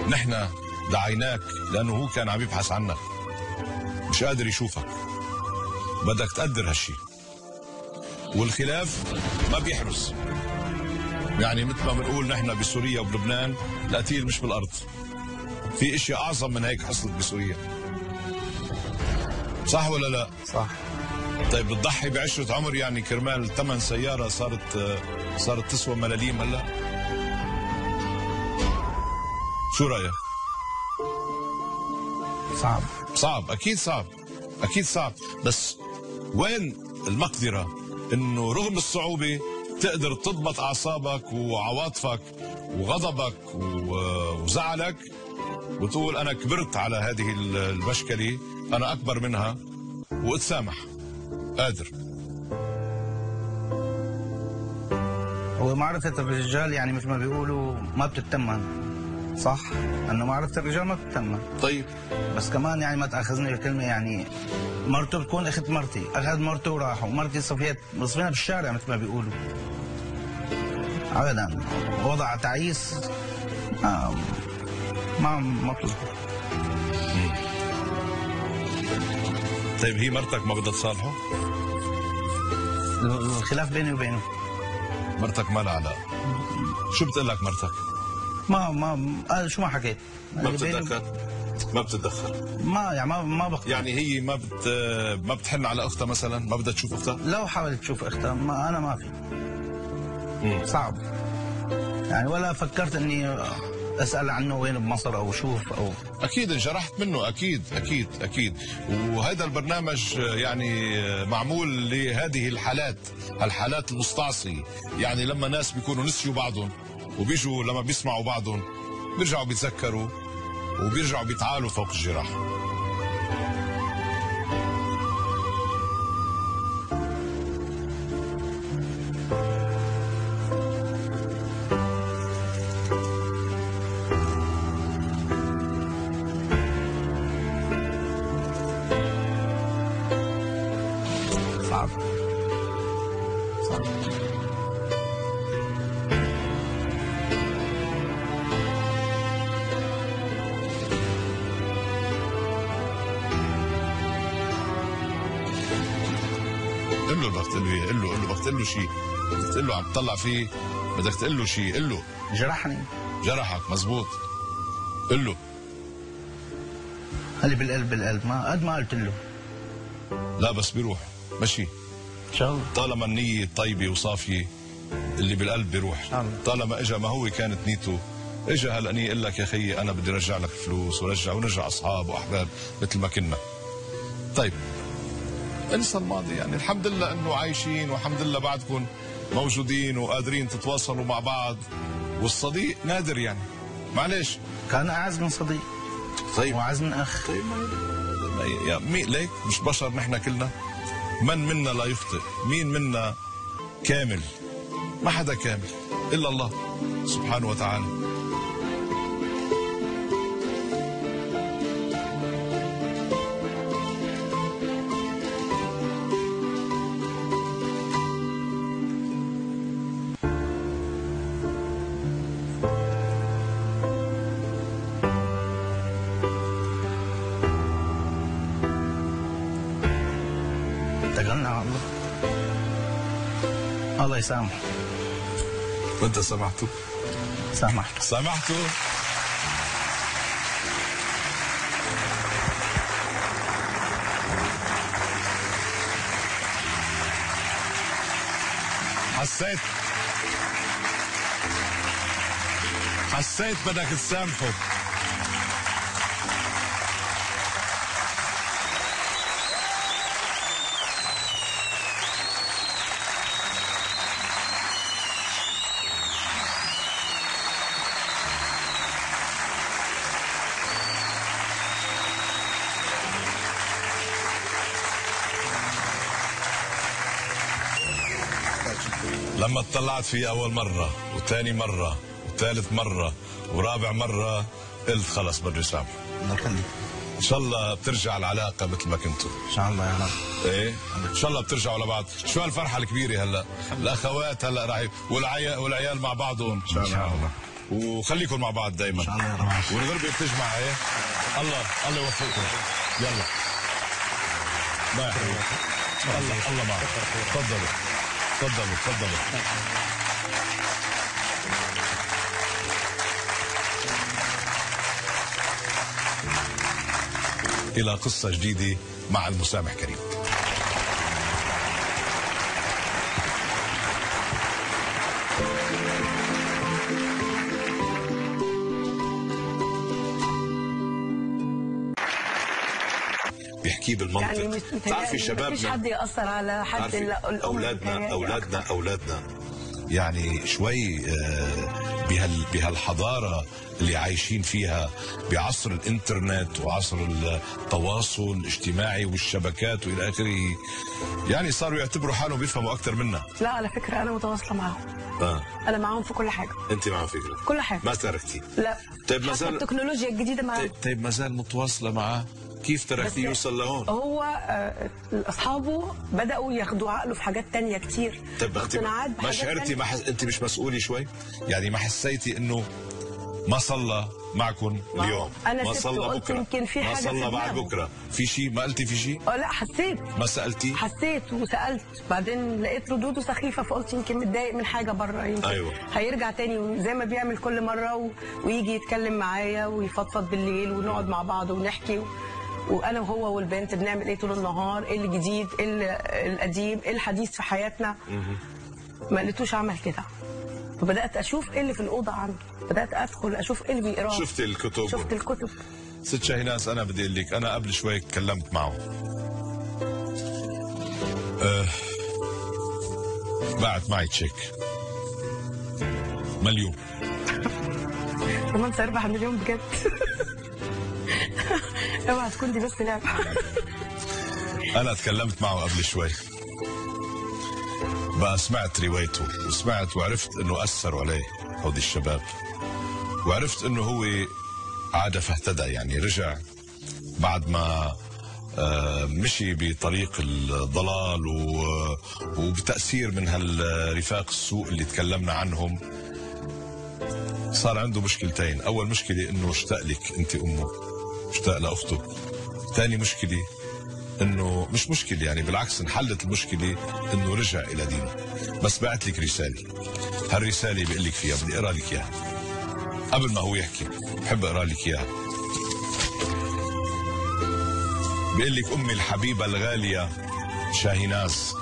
نحن دعيناك لانه هو كان عم يبحث عنك، مش قادر يشوفك. بدك تقدر هالشي. والخلاف ما بيحرس، يعني مثل ما بنقول نحن بسوريا وبلبنان القتيل مش بالارض. في اشياء اعظم من هيك حصلت بسوريا، صح ولا لا؟ صح. طيب بتضحي بعشرة عمر يعني كرمال ثمن سيارة صارت تسوى ملاليم هلا؟ شو رأيك؟ صعب، أكيد صعب، بس وين المقدرة إنه رغم الصعوبة تقدر تضبط أعصابك وعواطفك وغضبك وزعلك وتقول أنا كبرت على هذه المشكلة، أنا أكبر منها، واتسامح. قادر. هو معرفة الرجال يعني مثل ما بيقولوا ما بتتمن، صح؟ انه معرفة الرجال ما بتتمن. طيب بس كمان يعني ما تاخذني الكلمة، يعني مرته بتكون اخت مرتي، اخذ مرته وراح، ومرتي صفيت مصفينا بالشارع مثل ما بيقولوا. ابدا وضع تعيس ما بتزبط. طيب هي مرتك ما بدها تصالحه؟ الخلاف بيني وبينه. مرتك ما لها علاقة. شو بتقول لك مرتك؟ ما شو ما حكيت. ما بتتدخل؟ ما بقدر. يعني هي ما بتحن على اختها مثلا؟ ما بدها تشوف اختها؟ لو حاولت تشوف اختها انا ما في. صعب. يعني ولا فكرت اني اسال عنه وين بمصر او شوف او. اكيد انجرحت منه، اكيد. وهذا البرنامج يعني معمول لهذه الحالات المستعصيه، يعني لما ناس بيكونوا نسيوا بعضهم وبيجوا لما بيسمعوا بعضهم بيرجعوا بيتذكروا وبيرجعوا بيتعالوا فوق الجراح. قل له بدك تقول له شيء، بدك تقول له عم تطلع فيه، بدك تقول له شيء، قل له جرحك مزبوط، قل له اللي بالقلب ما قد ما قلت له. لا بس بيروح ماشي ان شاء الله، طالما النية طيبة وصافية اللي بالقلب بيروح. طالما اجى ما هو كانت نيته، اجى هلا يقول لك يا خيي انا بدي ارجع لك الفلوس ونرجع اصحاب واحباب مثل ما كنا. طيب انسى الماضي، يعني الحمد لله انه عايشين، والحمد لله بعدكم موجودين وقادرين تتواصلوا مع بعض، والصديق نادر يعني معلش. كان اعز من صديق. طيب واعز من اخ. طيب يا ليك مش بشر نحن كلنا؟ من منا لا يخطئ؟ مين منا كامل؟ ما حدا كامل الا الله سبحانه وتعالى. اتمنى الله يسامحه. وانت سامحته؟ سامحته. حسيت بدك تسامحه. لما اطلعت فيه أول مرة وثاني مرة وثالث مرة ورابع مرة قلت خلص بدي سامحه. الله يخليك. إن شاء الله بترجع العلاقة مثل ما كنتوا. إن شاء الله يا رب. إيه؟ إن شاء الله بترجعوا لبعض. شو هالفرحة الكبيرة هلا؟ الأخوات هلا راح والعيال مع بعضهم. إن شاء الله. وخليكم مع بعض دائما. إن شاء الله يا رب. والغربة بتجمع. إيه؟ الله يوفقكم. يلا. ما يحرمك. الله معك. تفضلوا. إلى قصة جديدة مع المسامح كريم. بيحكي بالمنطق. يعني تعرفي شبابنا مفيش حد يأثر على حد الا الام. اولادنا يعني شوي بهالحضاره اللي عايشين فيها بعصر الانترنت وعصر التواصل الاجتماعي والشبكات والى اخره، يعني صاروا يعتبروا حالهم بيفهموا اكثر منا. لا على فكره انا متواصله معاهم. انا معاهم في كل حاجه. انت معهم في كل حاجه. ما تركتي؟ لا. طيب حتى التكنولوجيا الجديده معاهم. طيب ما زال متواصله معاه؟ كيف تركتيه يوصل لهون؟ هو اصحابه بداوا ياخدوا عقله في حاجات تانية كتير. طيب ما شعرتي انت مش مسؤولة شوي؟ يعني ما حسيتي انه ما صلى معكم اليوم؟ انا سبت وقلت يمكن في حاجه، ما صلى بعد بكره، في شيء؟ ما قلتي في شيء؟ لا حسيت. ما سالتي؟ حسيت وسالت، بعدين لقيت ردوده سخيفه فقلت يمكن متضايق من حاجه بره، يمكن أيوة. هيرجع تاني زي ما بيعمل كل مره ويجي يتكلم معايا ويفضفض بالليل ونقعد مع بعض ونحكي وانا وهو والبنت بنعمل ايه طول النهار، ايه الجديد، ايه القديم، ايه الحديث في حياتنا. ما لقيتوش عمل كده، فبدات اشوف ايه اللي في الاوضه عنده، بدات ادخل اشوف ايه اللي بيقراه. شفت الكتب؟ ست شاهيناز انا بدي اقول لك، انا قبل شوي تكلمت معه، بعت معي تشيك مليون. كمان سيربح مليون بجد. اوعى تكون دي بس لعبه. انا تكلمت معه قبل شوي، بقى سمعت روايته وسمعت وعرفت انه اثروا عليه هودي الشباب، وعرفت انه هو عاد فاهتدى، يعني رجع بعد ما مشي بطريق الضلال وبتأثير من هالرفاق السوء اللي تكلمنا عنهم. صار عنده مشكلتين، اول مشكلة انه اشتاق لك انت امه، اشتاق لاخته. ثاني مشكلة انه مش مشكلة، يعني بالعكس انحلت المشكلة، انه رجع الى دينه. بس بعت لك رسالة، هالرسالة بقول لك فيها، بدي اقرا لك اياها قبل ما هو يحكي، بحب اقرا لك اياها. بقول لك: امي الحبيبة الغالية شاهيناز،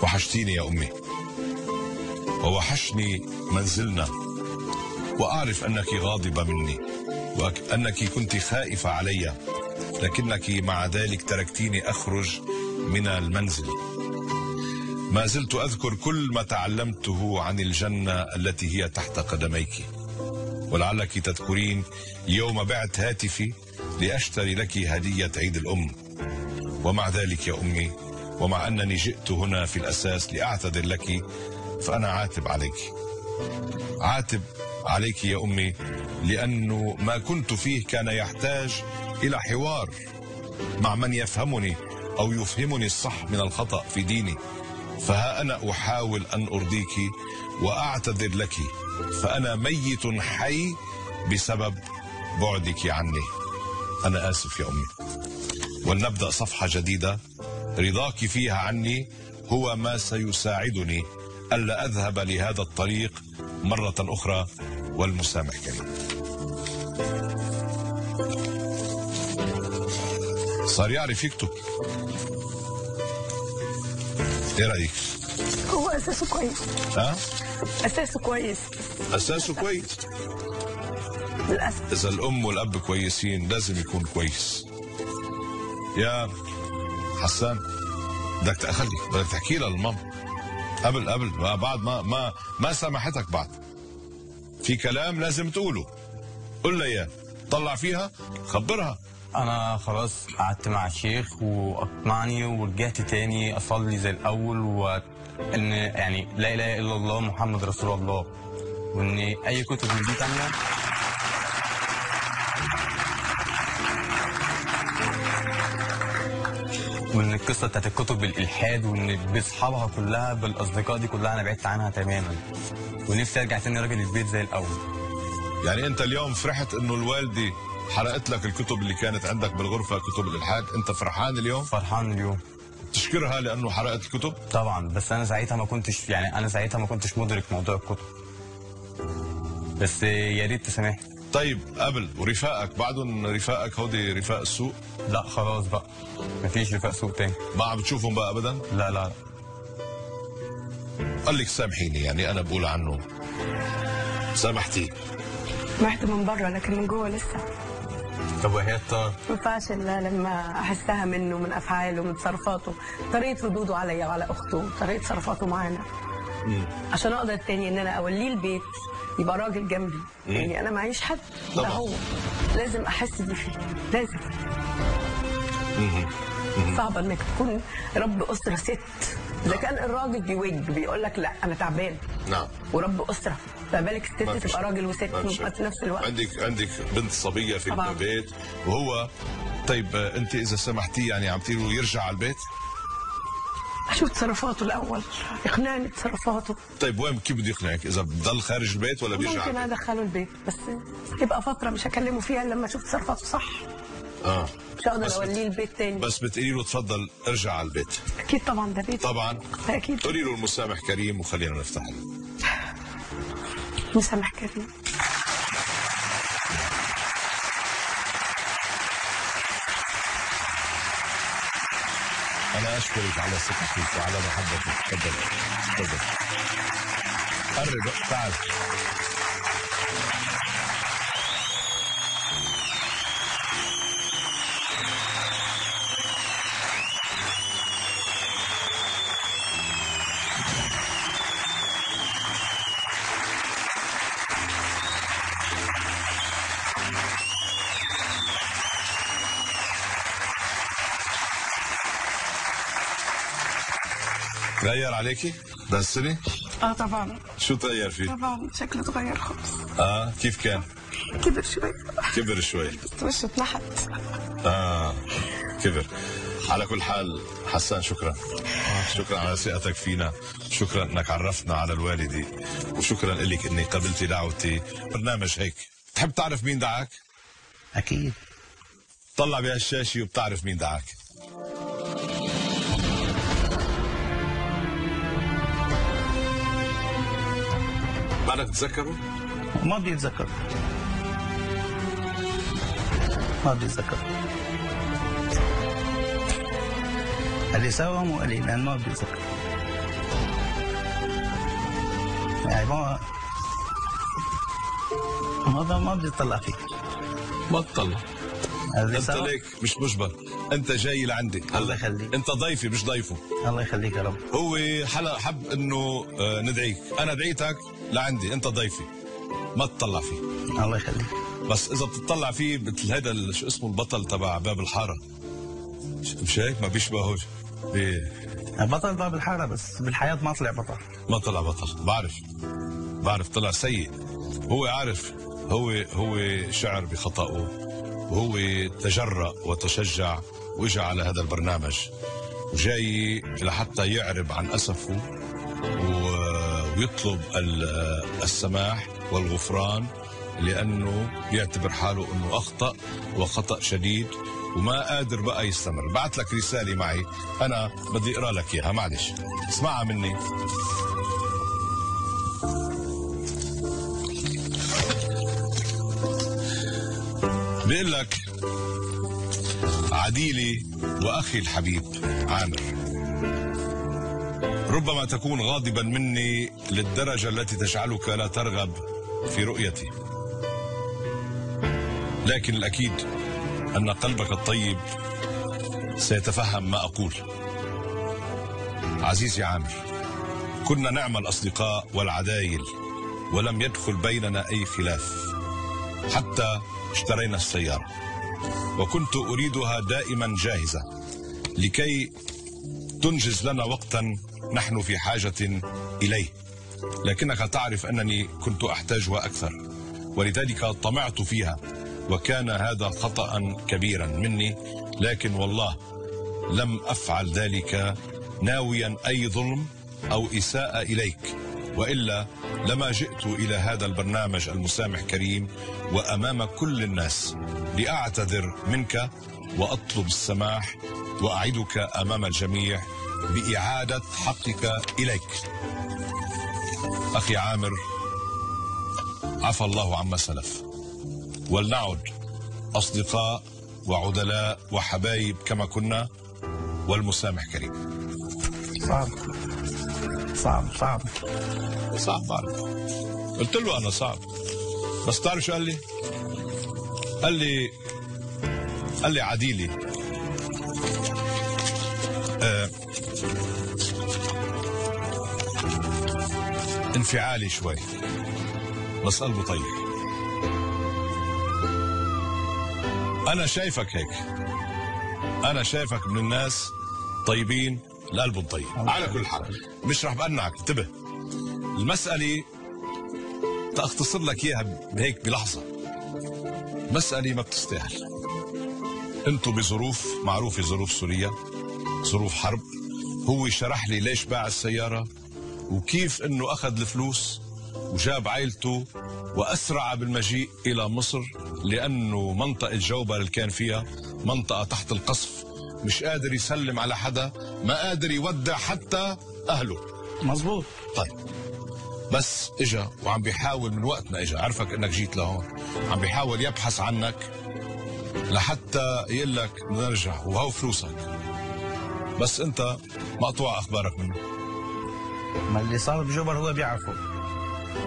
وحشتيني يا امي، ووحشني منزلنا، واعرف انك غاضبة مني وانك كنت خائفة علي، لكنك مع ذلك تركتيني أخرج من المنزل. ما زلت أذكر كل ما تعلمته عن الجنة التي هي تحت قدميك، ولعلك تذكرين يوم بعت هاتفي لأشتري لك هدية عيد الأم. ومع ذلك يا أمي، ومع أنني جئت هنا في الأساس لأعتذر لك، فأنا عاتب عليك يا أمي، لأنه ما كنت فيه كان يحتاج إلى حوار مع من يفهمني أو يفهمني الصح من الخطأ في ديني. فها أنا أحاول أن أرضيك وأعتذر لك، فأنا ميت حي بسبب بعدك عني. أنا آسف يا أمي، ولنبدأ صفحة جديدة رضاك فيها عني هو ما سيساعدني ألا أذهب لهذا الطريق مرة أخرى، والمسامح كريم. صار يعرف يكتب. ايه رأيك؟ هو اساسه كويس. اساسه كويس. اساسه كويس. للاسف. اذا الام والاب كويسين لازم يكون كويس. يا حسان بدك تحكي لها للماما قبل بعد ما سامحتك بعد. في كلام لازم تقوله. قول لها اياه، طلع فيها، خبرها. انا خلاص قعدت مع الشيخ واقنعني ورجعت تاني اصلي زي الاول، وان يعني لا اله الا الله محمد رسول الله، وان اي كتب من دي تانية وان القصه بتاعت الكتب بالالحاد وان باصحابها كلها بالاصدقاء دي كلها انا بعدت عنها تماما، ونفسي ارجع تاني راجل البيت زي الاول. يعني انت اليوم فرحت انه الوالده حرقت لك الكتب اللي كانت عندك بالغرفه، كتب الالحاد، انت فرحان اليوم؟ فرحان اليوم. تشكرها لانه حرقت الكتب؟ طبعا، بس انا ساعتها ما كنتش مدرك موضوع الكتب. بس يا ريت تسامحني. طيب قبل ورفاقك بعدهم رفاقك هودي رفاق السوق؟ لا خلاص بقى مفيش رفاق سوق تاني. ما عم بتشوفهم بقى ابدا؟ لا. قال لك سامحيني، يعني انا بقول عنه سامحتيه. سمعت من بره لكن من جوه لسه. طب وهي الطار؟ ما ينفعش الا لما احسها منه، من افعاله، من تصرفاته، طريقه ردوده عليا وعلى اخته، طريقه تصرفاته معانا. عشان اقدر تاني ان انا اوليه البيت يبقى راجل جنبي. يعني انا معيش حد، ده هو لازم احس بيه فيه، لازم. صعبه انك تكون رب اسره ست. اذا كان الراجل بيقول لك لا انا تعبان، نعم، ورب اسره، فبالك الست تبقى راجل وست في نفس الوقت. عندك بنت صبيه في البيت وهو. طيب انت اذا سمحتي يعني عم تقولي يرجع على البيت؟ اشوف تصرفاته الاول، يقنعني بتصرفاته. طيب وين كيف بده يقنعك؟ اذا بضل خارج البيت ولا بيرجع؟ ممكن ادخله البيت بس يبقى فتره مش هكلمه فيها لما اشوف تصرفاته صح. مش هقدر اوليه البيت تاني. بس بتقولي له تفضل ارجع على البيت. اكيد طبعا، ده بيت طبعا. اكيد. قولي له المسامح كريم وخلينا نفتح له. مسامح كريم. أنا أشكرك على ثقتك وعلى محبتك. تفضل. قرب، تعال. تغير عليكي؟ ده السنة؟ طبعا. شو تغير فيه؟ طبعا شكله تغير خالص. كيف كان؟ كبر شوي. وشه اتنحت. كبر. على كل حال حسان شكرا. شكرا على ثقتك فينا، شكرا انك عرفتنا على الوالدة، وشكرا لك اني قبلتي دعوتي. برنامج هيك بتحب تعرف مين دعاك؟ اكيد. طلع بهالشاشة وبتعرف مين دعاك. بعدك تتذكره؟ ما بيتذكر. اللي سواهم وقليل لان ما بيتذكر. يعني ما بدي اطلع فيك. ما تطلع. انت ليك مش مجبر، انت جاي لعندي. الله يخليك. انت ضيفي مش ضيفه. الله يخليك يا رب. هو حب انه ندعيك، انا دعيتك لعندي، انت ضيفي، ما تطلع فيه. الله يخليك. بس اذا بتطلع فيه مثل هذا شو اسمه البطل تبع باب الحاره، مش هيك؟ ما بيشبهوش. بطل باب الحاره بس بالحياه ما طلع بطل. ما طلع بطل، بعرف طلع سيء. هو عارف، هو شعر بخطأه، وهو تجرأ وتشجع واجى على هذا البرنامج، وجاي لحتى يعرب عن أسفه ويطلب السماح والغفران، لأنه بيعتبر حاله أنه أخطأ وخطأ شديد، وما قادر بقى يستمر. بعت لك رسالة معي أنا بدي أقرأ لك إياها، معلش اسمعها مني. بيقول لك: عديلي وأخي الحبيب عامر، ربما تكون غاضبا مني للدرجة التي تجعلك لا ترغب في رؤيتي، لكن الأكيد أن قلبك الطيب سيتفهم ما أقول. عزيزي عامر، كنا نعم الأصدقاء والعدايل ولم يدخل بيننا أي خلاف حتى اشترينا السيارة، وكنت أريدها دائما جاهزة لكي تنجز لنا وقتا نحن في حاجة إليه، لكنك تعرف أنني كنت أحتاجها أكثر، ولذلك طمعت فيها، وكان هذا خطأ كبيرا مني، لكن والله لم أفعل ذلك ناويا أي ظلم أو إساءة إليك، وإلا لما جئت إلى هذا البرنامج المسامح كريم وأمام كل الناس لأعتذر منك وأطلب السماح، وأعدك أمام الجميع بإعادة حقك إليك. أخي عامر، عفى الله عما سلف، ولنعد أصدقاء وعدلاء وحبايب كما كنا، والمسامح كريم. صعب صعب صعب صعب، بعرف. قلت له أنا صعب، بس تعرف شو قال لي؟ قال لي عديلي، انفعالي شوي بس قلبه طيب. أنا شايفك هيك، أنا شايفك من الناس طيبين لقلبهم طيب. على كل حال مش رح بقنعك، انتبه، المسألة تأختصر لك إياها بهيك بلحظة، مسألة ما بتستاهل. انتوا بظروف معروفة، ظروف سوريا، ظروف حرب. هو شرح لي ليش باع السيارة وكيف انه اخذ الفلوس وجاب عائلته واسرع بالمجيء الى مصر، لانه منطقة جوبر اللي كان فيها منطقة تحت القصف، مش قادر يسلم على حدا، ما قادر يودع حتى اهله. مظبوط. طيب بس اجا وعم بيحاول من وقت ما اجا عرفك انك جيت لهون، عم بيحاول يبحث عنك لحتى يقول لك بدنا نرجع وهو فلوسك، بس انت مقطوع اخبارك منه. ما اللي صار بجوبر هو بيعرفه.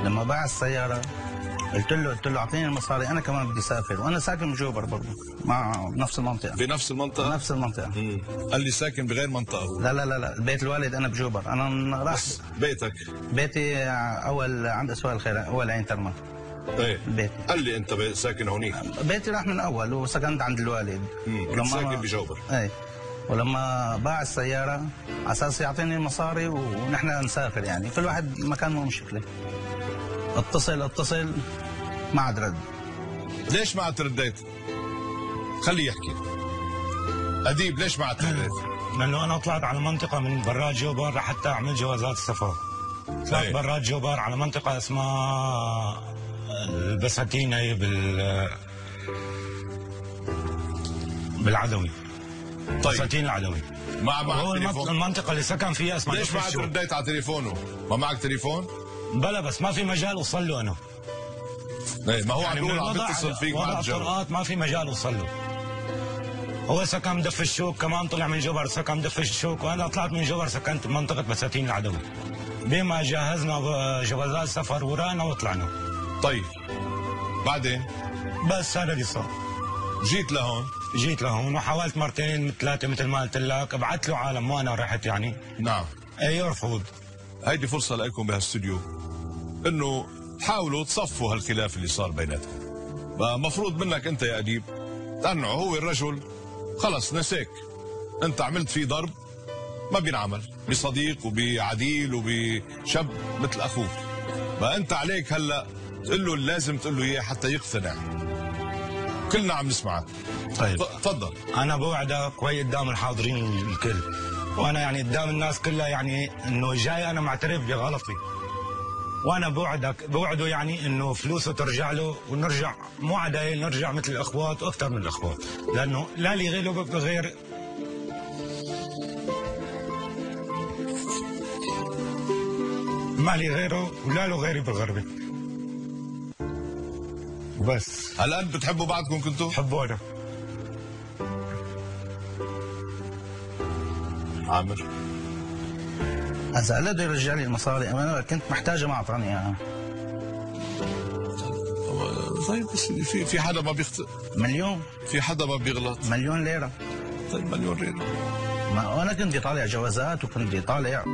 لما باع السيارة قلت له اعطيني المصاري، انا كمان بدي اسافر، وانا ساكن بجوبر برضه مع نفس المنطقة. بنفس المنطقة؟ نفس المنطقة. قال لي ساكن بغير منطقة. لا البيت الوالد انا بجوبر، انا راح. بيتك؟ بيتي اول عند اسواق الخير، اول عين ترمى. ايه بيتي. قال لي انت ساكن هونيك. بيتي راح من اول وسكنت عند الوالد. كنت ساكن بجوبر. ايه. ولما باع السيارة على اساس يعطيني المصاري ونحن نسافر، يعني كل واحد مكان مو مشكلة. اتصل ما عاد رد. ليش ما عاد رديت؟ خليه يحكي. أديب ليش ما عاد رديت؟ لأنه أنا طلعت على منطقة من برات جوبر لحتى أعمل جوازات السفر. طلعت برات جوبر على منطقة اسمها البساتين، هي بالعدوي. طيب. بساتين العدوي. هو المنطقة اللي سكن فيها اسمها. ليش ما عاد رديت على تليفونه؟ ما معك تليفون؟ بلا، بس ما في مجال اوصل له انا. ايه ما هو يعني عم بيتصل فيك وضع الطرقات ما في مجال اوصل له. هو سكن مدف الشوك، كمان طلع من جوبر سكن مدف الشوك، وانا طلعت من جوبر سكنت بمنطقة بساتين العدوي. بما جهزنا جوازات سفر ورانا وطلعنا. طيب بعدين؟ بس هذا اللي صار. جيت لهون وحاولت مرتين ثلاثة مثل ما قلت لك، بعت له عالم وانا رحت يعني. نعم. يرفض. هيدي فرصة لكم بهالاستوديو انه تحاولوا تصفوا هالخلاف اللي صار بيناتكم. مفروض منك انت يا اديب تقنعه، هو الرجل خلص نسيك، انت عملت فيه ضرب ما بينعمل بصديق وبعديل وبشاب مثل اخوك، فانت عليك هلا تقول له لازم تقول له اياه حتى يقتنع. كلنا عم نسمعك. طيب تفضل. انا بوعدك وهي قدام الحاضرين الكل، وانا يعني قدام الناس كلها، يعني انه جاي انا معترف بغلطي. وانا بوعده يعني انه فلوسه ترجع له ونرجع مو عدايل، نرجع مثل الاخوات واكثر من الاخوات، لانه لا لي غيره بغير ما لي غيره ولا له غيري بالغربة. وبس. الان بتحبوا بعضكم كنتوا؟ بحبه انا. عامر هسا بده يرجع لي المصاري، انا كنت محتاجه ما اعطاني اياها. طيب بس في حدا ما بيخطئ؟ مليون. في حدا ما بيغلط؟ مليون ليره. طيب مليون ليره. ما انا كنت طالع جوازات وكنت طالع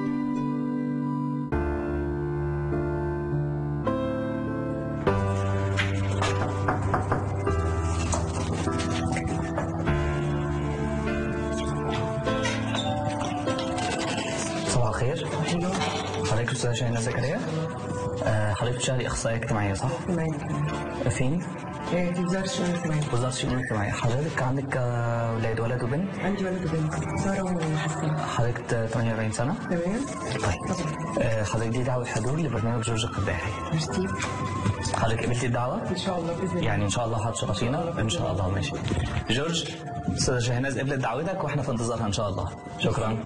صباح الخير. حضرتك أستاذة شاهيناز زكريا؟ حضرتك بتشتغلي أخصائية اجتماعية صح؟ تمام. فين؟ في وزارة الشؤون الاجتماعية. وزارة الشؤون الاجتماعية. حضرتك عندك ولد وبنت؟ عندي ولد وبنت، سارة وحسين. حضرتك 48 سنة؟ تمام. طيب حضرتك دي دعوة حضور لبرنامج جورج القباحي. ميرسي. حضرتك قبلتي الدعوة؟ إن شاء الله بإذن الله. يعني إن شاء الله هتشرفينا؟ إن شاء الله. ماشي. جورج، أستاذة شاهيناز قبلت دعوتك وإحنا في انتظارها إن شاء الله. شكرا.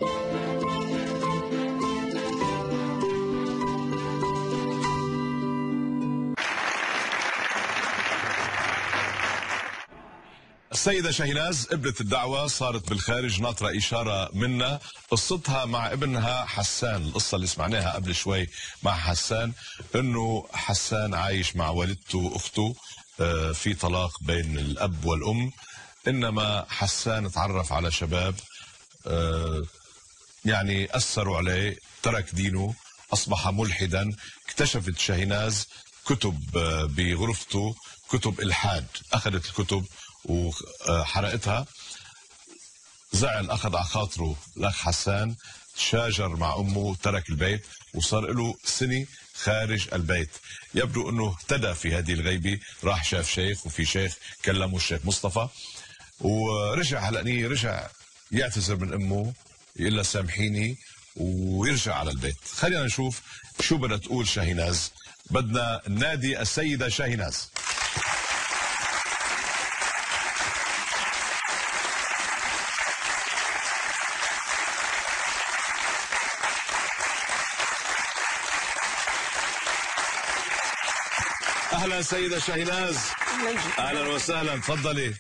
السيدة شاهيناز قبلت الدعوة، صارت بالخارج ناطرة إشارة منا. قصتها مع ابنها حسان، القصة اللي سمعناها قبل شوي مع حسان، إنه حسان عايش مع والدته وأخته، في طلاق بين الأب والأم. إنما حسان تعرف على شباب يعني أثروا عليه، ترك دينه، أصبح ملحدا. اكتشفت شاهيناز كتب بغرفته، كتب إلحاد، أخذت الكتب وحرقتها. زعل، أخذ على خاطره الأخ حسان، شاجر مع أمه، ترك البيت وصار له سنة خارج البيت. يبدو أنه اهتدى في هذه الغيبة، راح شاف شيخ، وفي شيخ كلمه الشيخ مصطفى، ورجع هلأني رجع يعتذر من أمه، يقول لها سامحيني، ويرجع على البيت. خلينا نشوف شو بدها تقول شاهيناز. بدنا نادي السيدة شاهيناز. اهلا سيدة شاهيناز. اهلا وسهلا، تفضلي.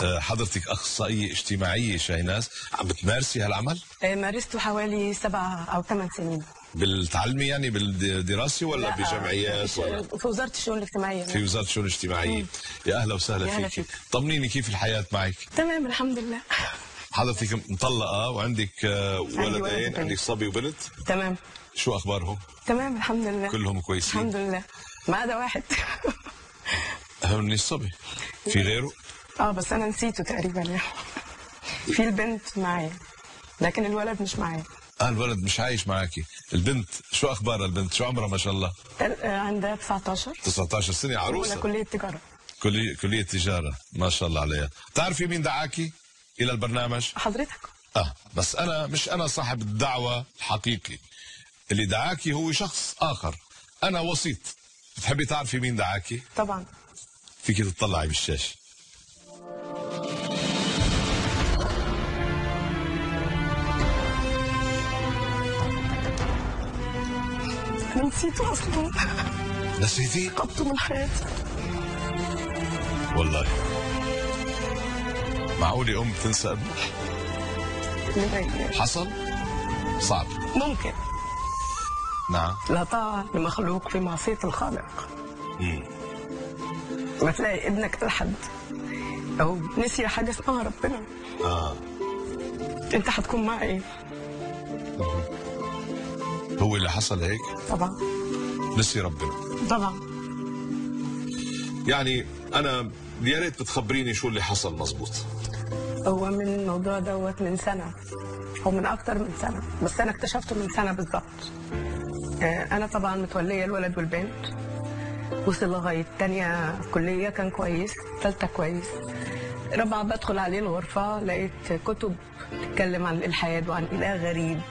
حضرتك اخصائية اجتماعية شاهيناز، عم بتمارسي هالعمل؟ مارسته حوالي 7 أو 8 سنين. بالتعلمي يعني بالدراسة ولا بجمعيات ولا؟ في وزارة الشؤون الاجتماعية. في وزارة الشؤون الاجتماعية. يا اهلا وسهلا فيك. طمنيني كيف الحياة معك؟ تمام الحمد لله. حضرتك مطلقة وعندك ولدين، عندك صبي وبنت؟ تمام. شو اخبارهم؟ تمام الحمد لله. كلهم كويسين؟ الحمد لله، ما عدا واحد. أهم من الصبي. في غيره؟ بس انا نسيته تقريبا يعني. في البنت معايا لكن الولد مش معايا. الولد مش عايش معاكي. البنت شو اخبارها؟ البنت شو عمرها ما شاء الله؟ عندها 19 سنة، عروسة. كلية تجارة. كلية تجارة، ما شاء الله عليها. تعرفي مين دعاكي إلى البرنامج؟ حضرتك. بس أنا مش أنا صاحب الدعوة الحقيقي. اللي دعاكي هو شخص آخر، أنا وسيط. بتحبي تعرفي مين دعاكي؟ طبعا. فيك تطلعي بالشاشة. أنا نسيته أصلا. نسيتي؟ فقدته من حياتي. والله معقولة أم تنسى ابنها؟ حصل؟ صعب. ممكن. نعم. لا طاعة لمخلوق في معصية الخالق. ما تلاقي ابنك ألحد أو نسي حاجة اسمها ربنا. أنت هتكون معه إيه؟ هو اللي حصل هيك؟ طبعا. نسي ربنا. طبعا. يعني أنا يا ريت بتخبريني شو اللي حصل مزبوط. هو من الموضوع دوت من سنة أو من أكتر من سنة، بس أنا اكتشفته من سنة بالظبط. أنا طبعا متولية الولد والبنت، وصل لغاية تانية كلية كان كويس، ثالثة كويس، رابعة بدخل عليه الغرفة لقيت كتب تتكلم عن الإلحاد وعن إله غريب،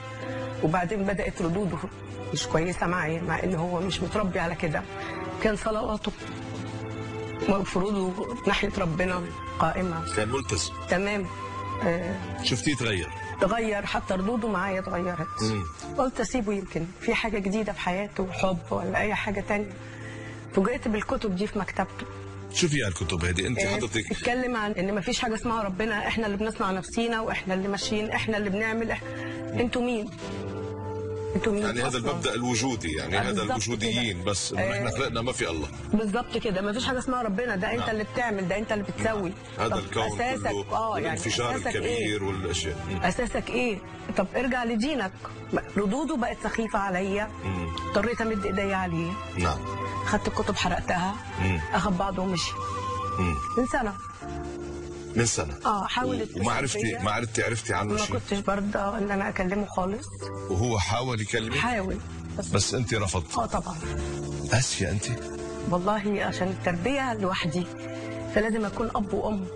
وبعدين بدأت ردوده مش كويسه معي، مع ان هو مش متربي على كده. كان صلواته وفروضه ناحيه ربنا قائمه كان ملتزم تمام. شفتيه تغير؟ تغير، حتى ردوده معايا اتغيرت. قلت اسيبه، يمكن في حاجه جديده في حياته، حب ولا اي حاجه تانية. فوجئت بالكتب دي في مكتبته. شو فيها الكتب هذه انت حضرتك؟ بتتكلم عن ان ما فيش حاجه اسمها ربنا، احنا اللي بنصنع نفسينا واحنا اللي ماشيين، احنا اللي بنعمل. انتوا مين؟ انتوا مين؟ يعني هذا المبدا الوجودي، يعني هذا الوجوديين كده. بس انه احنا خلقنا ما في الله. بالظبط كده، ما فيش حاجه اسمها ربنا، ده انت اللي بتعمل، ده انت اللي بتسوي. هذا الكون اساسك كله يعني الانفجار الكبير إيه؟ والاشياء. اساسك ايه؟ طب ارجع لدينك. ردوده بقت سخيفه عليا، اضطريت امد ايدي عليه. نعم. خدت الكتب حرقتها، اخذ بعضه ومشي. من سنه حاولت. وما عرفتي عنه شيء؟ ما كنتش برضى ان انا اكلمه خالص. وهو حاول يكلمك؟ حاول بس انت رفضت؟ طبعا. قاسيه انت؟ والله عشان التربيه لوحدي فلازم اكون اب وام.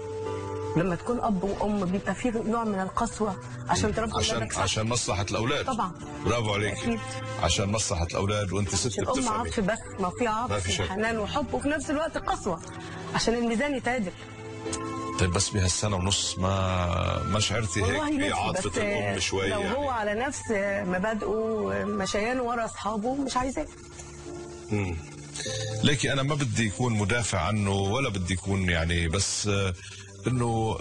لما تكون اب وام بيبقى في نوع من القسوه عشان تربي اولادك صح. عشان مصلحه الاولاد. طبعا. برافو عليك. أكيد. عشان مصلحه الاولاد، وانت ست بتفهمي. الام عطف بس، ما في عطف وحنان وحب، وفي نفس الوقت قسوه عشان الميزان يتعدل. طيب بس بهالسنه ونص ما شعرتي هيك بعاطفه الام شوي؟ لو يعني هو على نفس مبادئه مشيان ورا اصحابه مش عايزاه. ليكي انا ما بدي يكون مدافع عنه ولا بدي يكون يعني، بس انه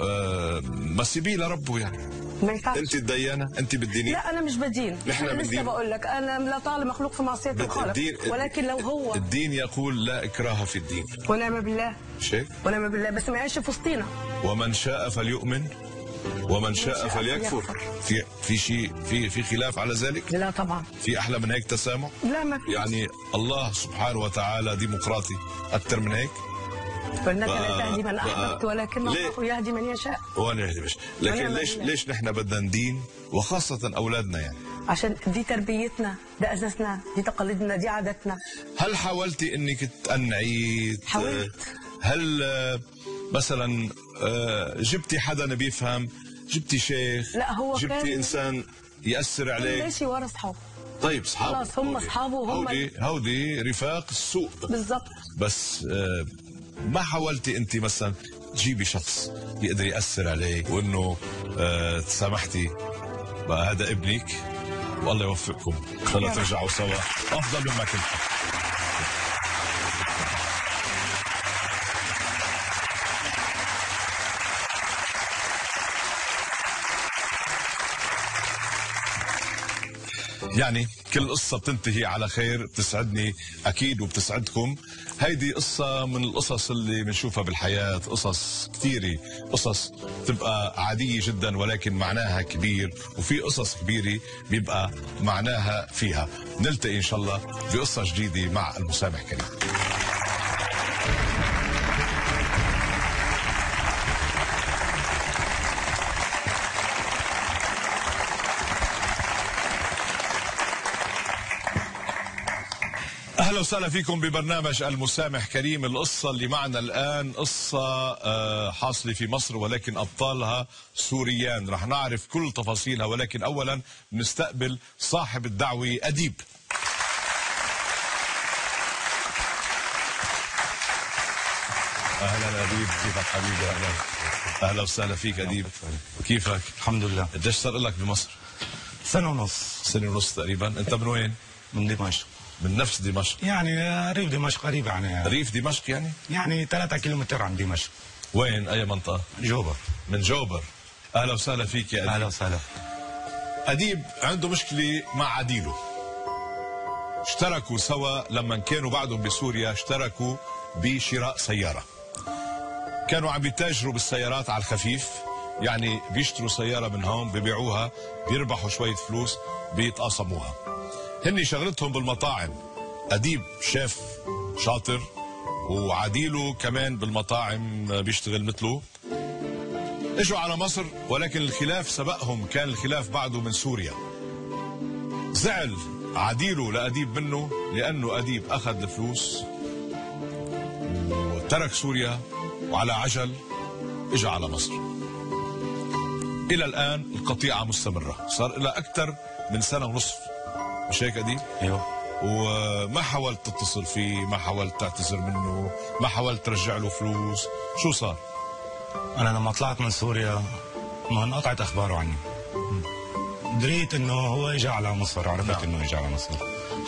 ما سيبيه لربه يعني. ما ينفعش. انت الديانه، انت بالدينيه. لا انا مش بدين. نحن لسه بقول لك انا لا طالب مخلوق في معصيه الخالق، ولكن لو هو الدين يقول لا اكراه في الدين. ونعم بالله. شيء ونعم بالله، بس ما يعيش في وسطينا. ومن شاء فليؤمن ومن شاء فليكفر. في شيء في خلاف على ذلك؟ لا طبعا. في احلى من هيك تسامح؟ لا ما في. يعني الله سبحانه وتعالى ديمقراطي اكثر من هيك؟ فإنك لا تهدي من أحببت ولكن الله يهدي من يشاء. لكن ليش نحن بدنا ندين، وخاصة أولادنا يعني؟ عشان دي تربيتنا، ده أساسنا، دي تقاليدنا، دي عاداتنا. هل حاولتي إنك تقنعي؟ حاولت. هل مثلا جبتي حدا بيفهم؟ جبتي شيخ؟ لا هو جبتي إنسان يأثر عليك؟ ماشي ورا أصحابه. طيب أصحابه خلاص هم أصحابه وهم هودي رفاق السوء. بالضبط. بس ما حاولتي انت مثلا تجيبي شخص يقدر ياثر عليك، وانه تسامحتي بقى هذا ابنك والله يوفقكم، ان شاء الله ترجعوا سوا افضل مما كنتوا. يعني كل قصة بتنتهي على خير، بتسعدني أكيد وبتسعدكم. هيدي قصة من القصص اللي بنشوفها بالحياة، قصص كثيرة، قصص تبقى عادية جدا ولكن معناها كبير، وفي قصص كبيرة بيبقى معناها فيها. نلتقي إن شاء الله بقصة جديدة مع المسامح كريم. اهلا وسهلا فيكم ببرنامج المسامح كريم. القصه اللي معنا الان قصه حاصله في مصر ولكن ابطالها سوريان، رح نعرف كل تفاصيلها، ولكن اولا نستقبل صاحب الدعوه أديب. اهلا أديب، كيفك حبيبي؟ اهلا وسهلا فيك أديب، كيفك؟ الحمد لله. قديش صار لك بمصر؟ سنة ونص. سنة ونص تقريبا. انت من وين؟ من دمشق. من نفس دمشق؟ يعني ريف دمشق قريب يعني. ريف دمشق يعني؟ يعني 3 كيلومتر عن دمشق. وين؟ أي منطقة؟ جوبر. من جوبر. أهلا وسهلا فيك يا أديب. أهلا وسهلا. أديب عنده مشكلة مع عديله. اشتركوا سوا لما كانوا بعدهم بسوريا، اشتركوا بشراء سيارة. كانوا عم يتاجروا بالسيارات على الخفيف، يعني بيشتروا سيارة من هون ببيعوها، بيربحوا شوية فلوس، بيتقاسموها. هني شغلتهم بالمطاعم. أديب شيف شاطر، وعديله كمان بالمطاعم بيشتغل مثله. اجوا على مصر ولكن الخلاف سبقهم، كان الخلاف بعده من سوريا. زعل عديله لأديب منه لأنه أديب أخذ الفلوس وترك سوريا وعلى عجل اجى على مصر. إلى الآن القطيعة مستمرة، صار لها أكثر من سنة ونصف مش هيك اديب؟ ايوه. وما حاولت تتصل فيه، ما حاولت تعتذر منه، ما حاولت ترجع له فلوس، شو صار؟ انا لما طلعت من سوريا ما انقطعت اخباره عني. دريت انه هو اجى على مصر، عرفت انه اجى على مصر.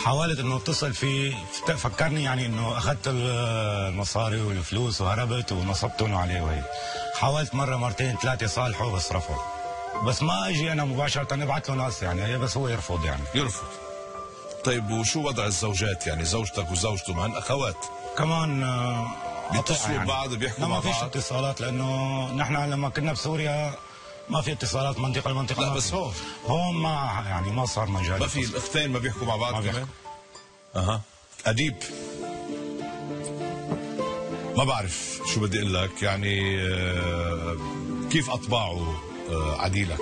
حاولت انه اتصل فيه، فكرني يعني انه اخذت المصاري والفلوس وهربت ونصبتهم عليه وهيك. حاولت مره مرتين ثلاثه صالحه بس رفض. بس ما اجي انا مباشره ابعث له ناس يعني، بس هو يرفض يعني. يرفض. طيب وشو وضع الزوجات؟ يعني زوجتك وزوجته معن اخوات كمان بيتصلوا يعني ببعض، بيحكوا مع بعض؟ ما فيش اتصالات، لانه نحن لما كنا بسوريا ما في اتصالات منطقه لمنطقه. لا بس هون ما يعني ما صار مجال. ما في الاختين ما بيحكوا مع بعض كمان؟ اها. اديب، ما بعرف شو بدي اقول لك، يعني كيف اطباعه عديلك؟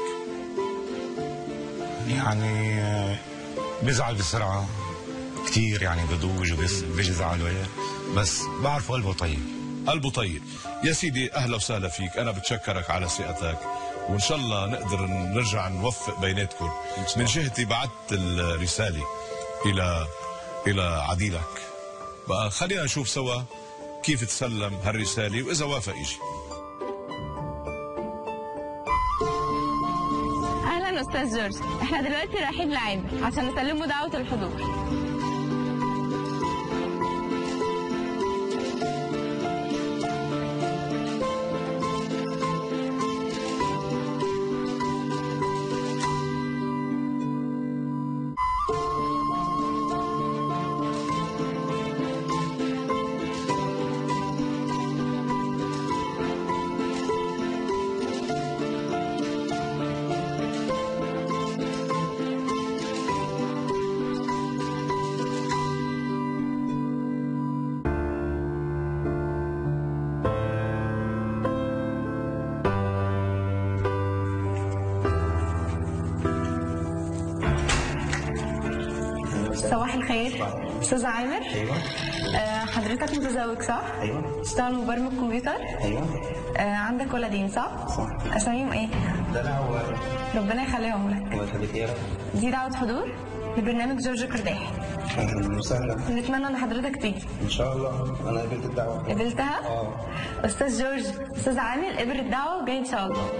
يعني بيزعل بسرعه كثير، يعني بدوج وبيزعل وهيك، بس بعرف قلبه طيب. قلبه طيب. يا سيدي اهلا وسهلا فيك، انا بتشكرك على ثقتك، وان شاء الله نقدر نرجع نوفق بيناتكم. من جهتي بعثت الرساله الى عديلك، بقى خلينا نشوف سوا كيف تسلم هالرساله، واذا وافق يجي. اهلا استاذ جورج، احنا دلوقتي رايحين لعامر عشان نسلمه دعوه الحضور. صباح الخير. استاذ عامر. ايوه. حضرتك متزوج صح؟ ايوه. تشتغل مبرمج كمبيوتر؟ ايوه. عندك ولدين صح؟ صح. اساميهم ايه؟ دلع ووائل. ربنا يخليهم لك. الله يخليك يا رب. دي دعوة حضور لبرنامج جورج قرداحي. اهلا وسهلا. نتمنى ان حضرتك تيجي. ان شاء الله. انا قبلت الدعوه. قبلتها؟ استاذ جورج، استاذ عامر قبل الدعوة وجاي ان شاء الله.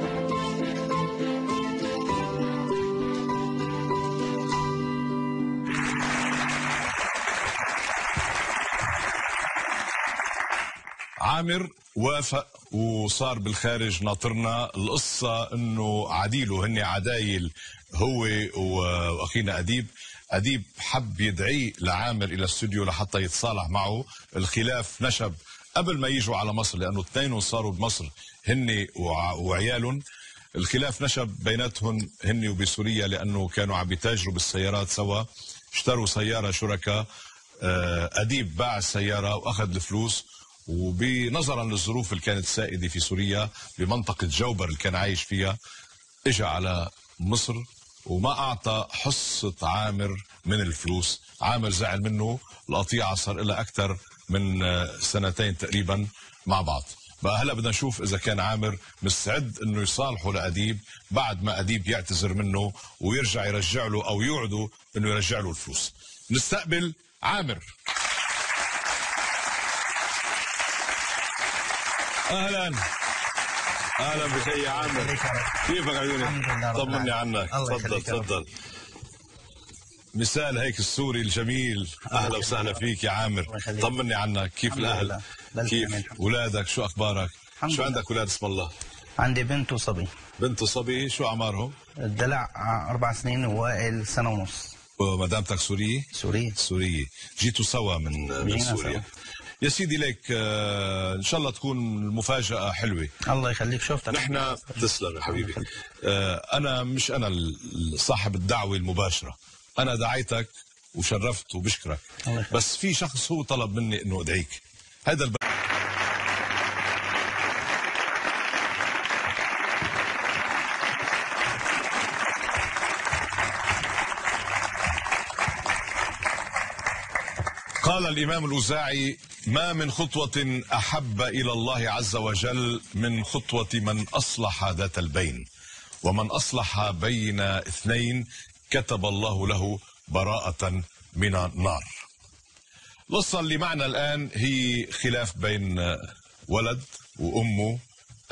عامر وافق وصار بالخارج ناطرنا. القصة انه عديله هن عدايل، هو واخينا اديب حب يدعيه لعامر الى الاستوديو لحتى يتصالح معه. الخلاف نشب قبل ما يجوا على مصر، لانه اثنين صاروا بمصر هن وعيالهم. الخلاف نشب بيناتهم هن وبسوريا، لانه كانوا عم يتاجروا بالسيارات سوا، اشتروا سيارة شركاء. اديب باع السيارة واخذ الفلوس، وبنظرا للظروف اللي كانت سائده في سوريا بمنطقه جوبر اللي كان عايش فيها، اجى على مصر وما اعطى حصه عامر من الفلوس. عامر زعل منه، القطيعه صار لها اكثر من سنتين تقريبا مع بعض. بقى هلا بدنا نشوف اذا كان عامر مستعد انه يصالحه لاديب بعد ما اديب يعتذر منه ويرجع يرجع له، او يوعده انه يرجع له الفلوس. نستقبل عامر. اهلا بك يا عامر، كيفك عيوني؟ طمني عنك. تفضل. مثال هيك السوري الجميل. اهلا وسهلا فيك يا عامر، طمني عنك، كيف الاهل؟ كيف اولادك؟ شو اخبارك؟ شو عندك اولاد اسم الله؟ عندي بنت وصبي. بنت وصبي، شو اعمارهم؟ الدلع 4 سنين ووائل 1.5 سنة. ومدامتك سورية؟ سورية. جيتوا سوا من سوريا. يا سيدي ليك ان شاء الله تكون المفاجأة حلوة. الله يخليك. شفتك نحن. تسلم يا حبيبي. انا مش انا صاحب الدعوة المباشرة، انا دعيتك وشرفت وبشكرك، بس في شخص هو طلب مني انه ادعيك. هذا قال الإمام الأوزاعي: ما من خطوة أحب إلى الله عز وجل من خطوة من أصلح ذات البين، ومن أصلح بين اثنين كتب الله له براءة من النار. القصة اللي معنا الآن هي خلاف بين ولد وأمه.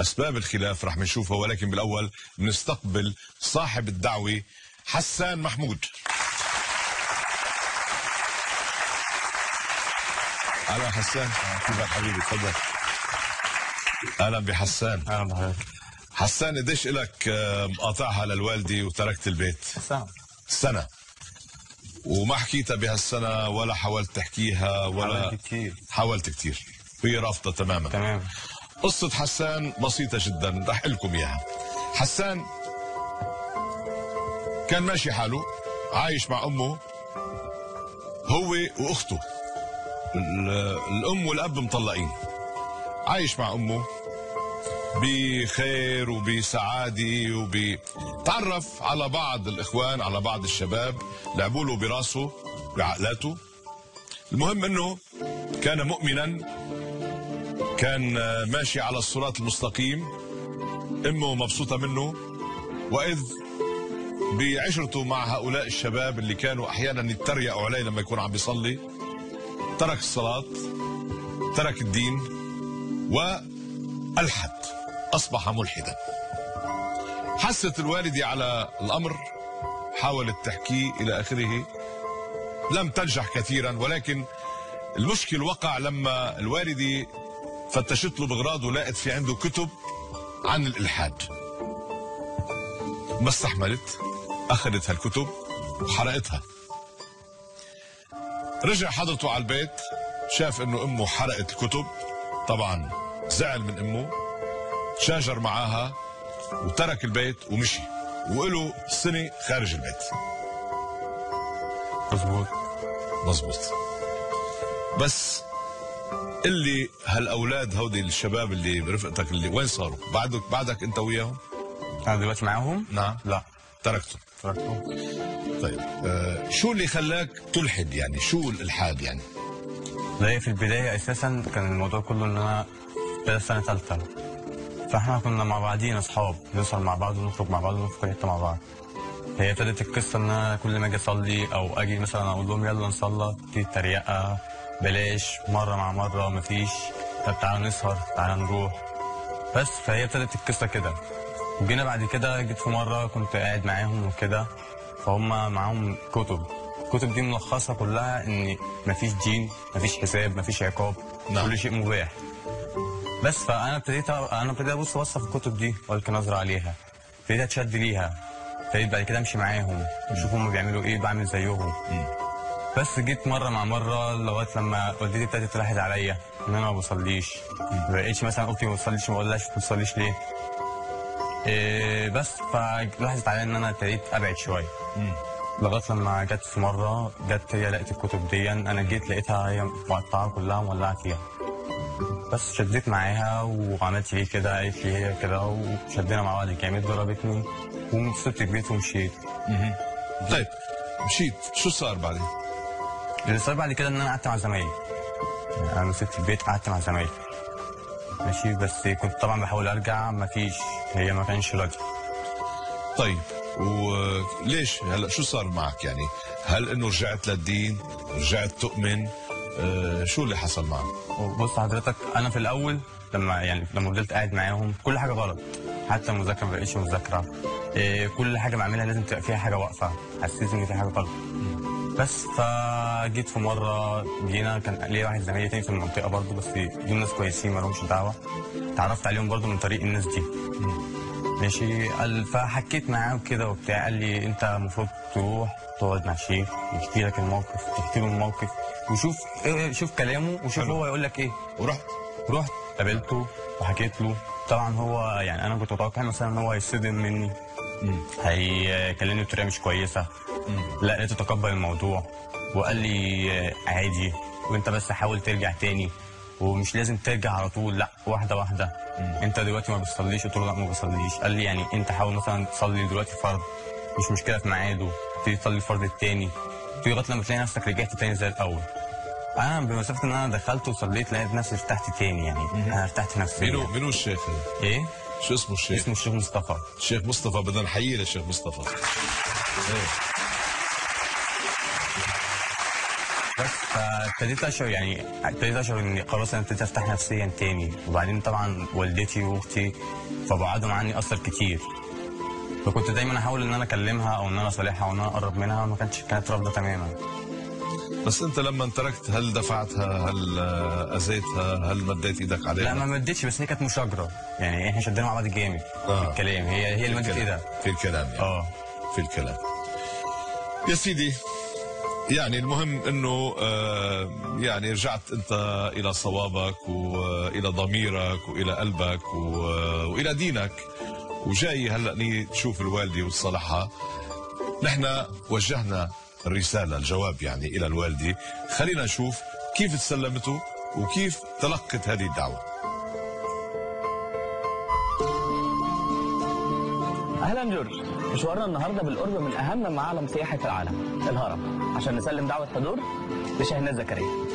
أسباب الخلاف رح نشوفها، ولكن بالأول نستقبل صاحب الدعوة حسان محمود. أهلا حسان، كيفك حبيبي؟ تفضل. أهلا بحسان. اهلا بحضرتك. حسان، قديش إلك مقاطعها للوالدة وتركت البيت؟ سنة. وما حكيتها بهالسنة ولا حاولت تحكيها ولا؟ حاولت كتير. حاولت كتير. هي رافضة تماما. تمام. قصة حسان بسيطة جدا، رح لكم إياها. حسان كان ماشي حاله، عايش مع أمه هو وأخته. الأم والأب مطلقين، عايش مع أمه بخير وبسعادة تعرف على بعض الإخوان، على بعض الشباب، لعبوا له براسه بعقلاته. المهم أنه كان مؤمنا، كان ماشي على الصراط المستقيم، أمه مبسوطة منه. وإذ بعشرته مع هؤلاء الشباب اللي كانوا أحيانا يتريقوا عليه لما يكون عم بيصلي، ترك الصلاة، ترك الدين، وألحد، أصبح ملحدا. حست الوالدة على الأمر، حاولت تحكيه إلى آخره، لم تنجح كثيرا. ولكن المشكل وقع لما الوالدة فتشت له بغراضه، لقت في عنده كتب عن الإلحاد. ما استحملت، أخذت هالكتب وحرقتها. رجع حضرته على البيت، شاف انه امه حرقت الكتب، طبعا زعل من امه، شاجر معاها وترك البيت ومشي، وله سنة خارج البيت. مظبوط. بس اللي هالاولاد هودي الشباب اللي برفقتك اللي وين صاروا؟ بعدك انت وياهم؟ انا دلوقتي معاهم؟ نعم. لا، تركتهم. طيب شو اللي خلاك تلحد؟ يعني شو الالحاد يعني؟ لا، في البدايه اساسا كان الموضوع كله ان انا في سنه ثالثه، فاحنا كنا مع بعضينا اصحاب، نسهر مع بعض ونخرج مع بعض ونخرج كل حته مع بعض. هي ابتدت القصه ان انا كل ما اجي اصلي او اجي مثلا اقول لهم يلا نصلي، تيجي تريقه، بلاش، مره مع مره مفيش، طب تعالى نسهر، تعالى نروح. بس فهي ابتدت القصه كده. وجينا بعد كده، جيت في مره كنت قاعد معاهم وكده، فهم معاهم الكتب دي ملخصه كلها ان مفيش دين، مفيش حساب، مفيش عقاب. نعم. كل شيء مباح. بس فانا ابتديت ابص في الكتب دي والقي نظره عليها، ابتديت اتشد ليها، ابتديت بعد كده امشي معاهم، اشوف هم بيعملوا ايه، بعمل زيهم. بس جيت مره مع مره لغايه لما والدتي ابتدت تلاحظ عليا ان انا ما بصليش. ما بقيتش مثلا اختي ما بتصليش، ما اقولهاش ما بتصليش ليه. بس فلاحظت عليا ان انا ابتديت ابعد شويه. لغايه لما جت في مره، هي لقيت الكتب دي، انا جيت لقيتها هي مقطعه كلها مولعه فيها. بس شديت معاها وعملت ليه كده، قالت لي هي كده، وشدينا مع بعض جامد، ضربتني وسبت البيت ومشيت. طيب مشيت، شو صار بعدين؟ اللي صار بعد كده ان انا قعدت مع زمايلي. انا سبت البيت، قعدت مع زمايلي ماشي، بس كنت طبعا بحاول ارجع، مفيش، هي ما كانش راضيه. طيب وليش هلا شو صار معك يعني؟ هل انه رجعت للدين؟ رجعت تؤمن؟ شو اللي حصل معك؟ بص حضرتك، انا في الاول لما فضلت قاعد معاهم كل حاجه غلط، حتى المذاكره ما بقتش مذاكره. كل حاجه بعملها لازم تبقى فيها حاجه واقفه، حسيت ان في حاجه غلط. بس فجيت في مره، جينا كان ليا واحد زميلي تاني في المنطقه برضه، بس دول ناس كويسين ما لهمش دعوه، اتعرفت عليهم برضه من طريق الناس دي. ماشي، فحكيت معاه وكده وبتاع، قال لي انت المفروض تروح تقعد مع الشيخ يحكي لك الموقف، تحكي له الموقف وشوف شوف كلامه وشوف هو يقول لك ايه. رحت قابلته وحكيت له. طبعا هو يعني انا كنت متوقع مثلا ان هو هيصدم مني، هيكلمني بطريقه مش كويسه. لا، لقيته تقبل الموضوع وقال لي عادي، وانت بس حاول ترجع تاني، ومش لازم ترجع على طول، لا، واحده واحده. انت دلوقتي ما بتصليش؟ قلت له لا ما بصليش. قال لي يعني انت حاول مثلا تصلي دلوقتي فرض، مش مشكله في ميعاده، تبتدي تصلي الفرض التاني، لغايه لما تلاقي نفسك رجعت تاني زي الاول. انا بمسافه ان انا دخلت وصليت لقيت نفسي ارتحت تاني، يعني انا ارتحت نفسيا. مين الشيخ؟ ايه؟ شو اسمه الشيخ؟ اسمه الشيخ مصطفى. الشيخ مصطفى، بدنا نحييه للشيخ مصطفى. بس فابتديت اشعر ان خلاص انا ابتديت ارتاح نفسيا تاني. وبعدين طبعا والدتي واختي فبعدهم عني اثر كتير، فكنت دايما احاول ان انا اكلمها او ان انا اصالحها او ان انا اقرب منها، ما كانت رافضه تماما. بس انت لما تركت هل دفعتها، هل اذيتها، هل مديت ايدك عليها؟ لا ما مدتش، بس هي كانت مشاجره، يعني احنا شدينا مع بعض جامد في الكلام. هي اللي مدت ايدها في الكلام يعني. في الكلام يا سيدي. يعني المهم انه يعني رجعت انت الى صوابك والى ضميرك والى قلبك والى دينك، وجاي هلا تشوف الوالده وتصالحها. نحن وجهنا الرساله، الجواب يعني الى الوالده. خلينا نشوف كيف تسلمته وكيف تلقت هذه الدعوه. اهلا جورج، مشوارنا النهارده بالقرب من اهم معالم سياحي في العالم، الهرم، عشان نسلم دعوه حضور لشاهناز زكريا.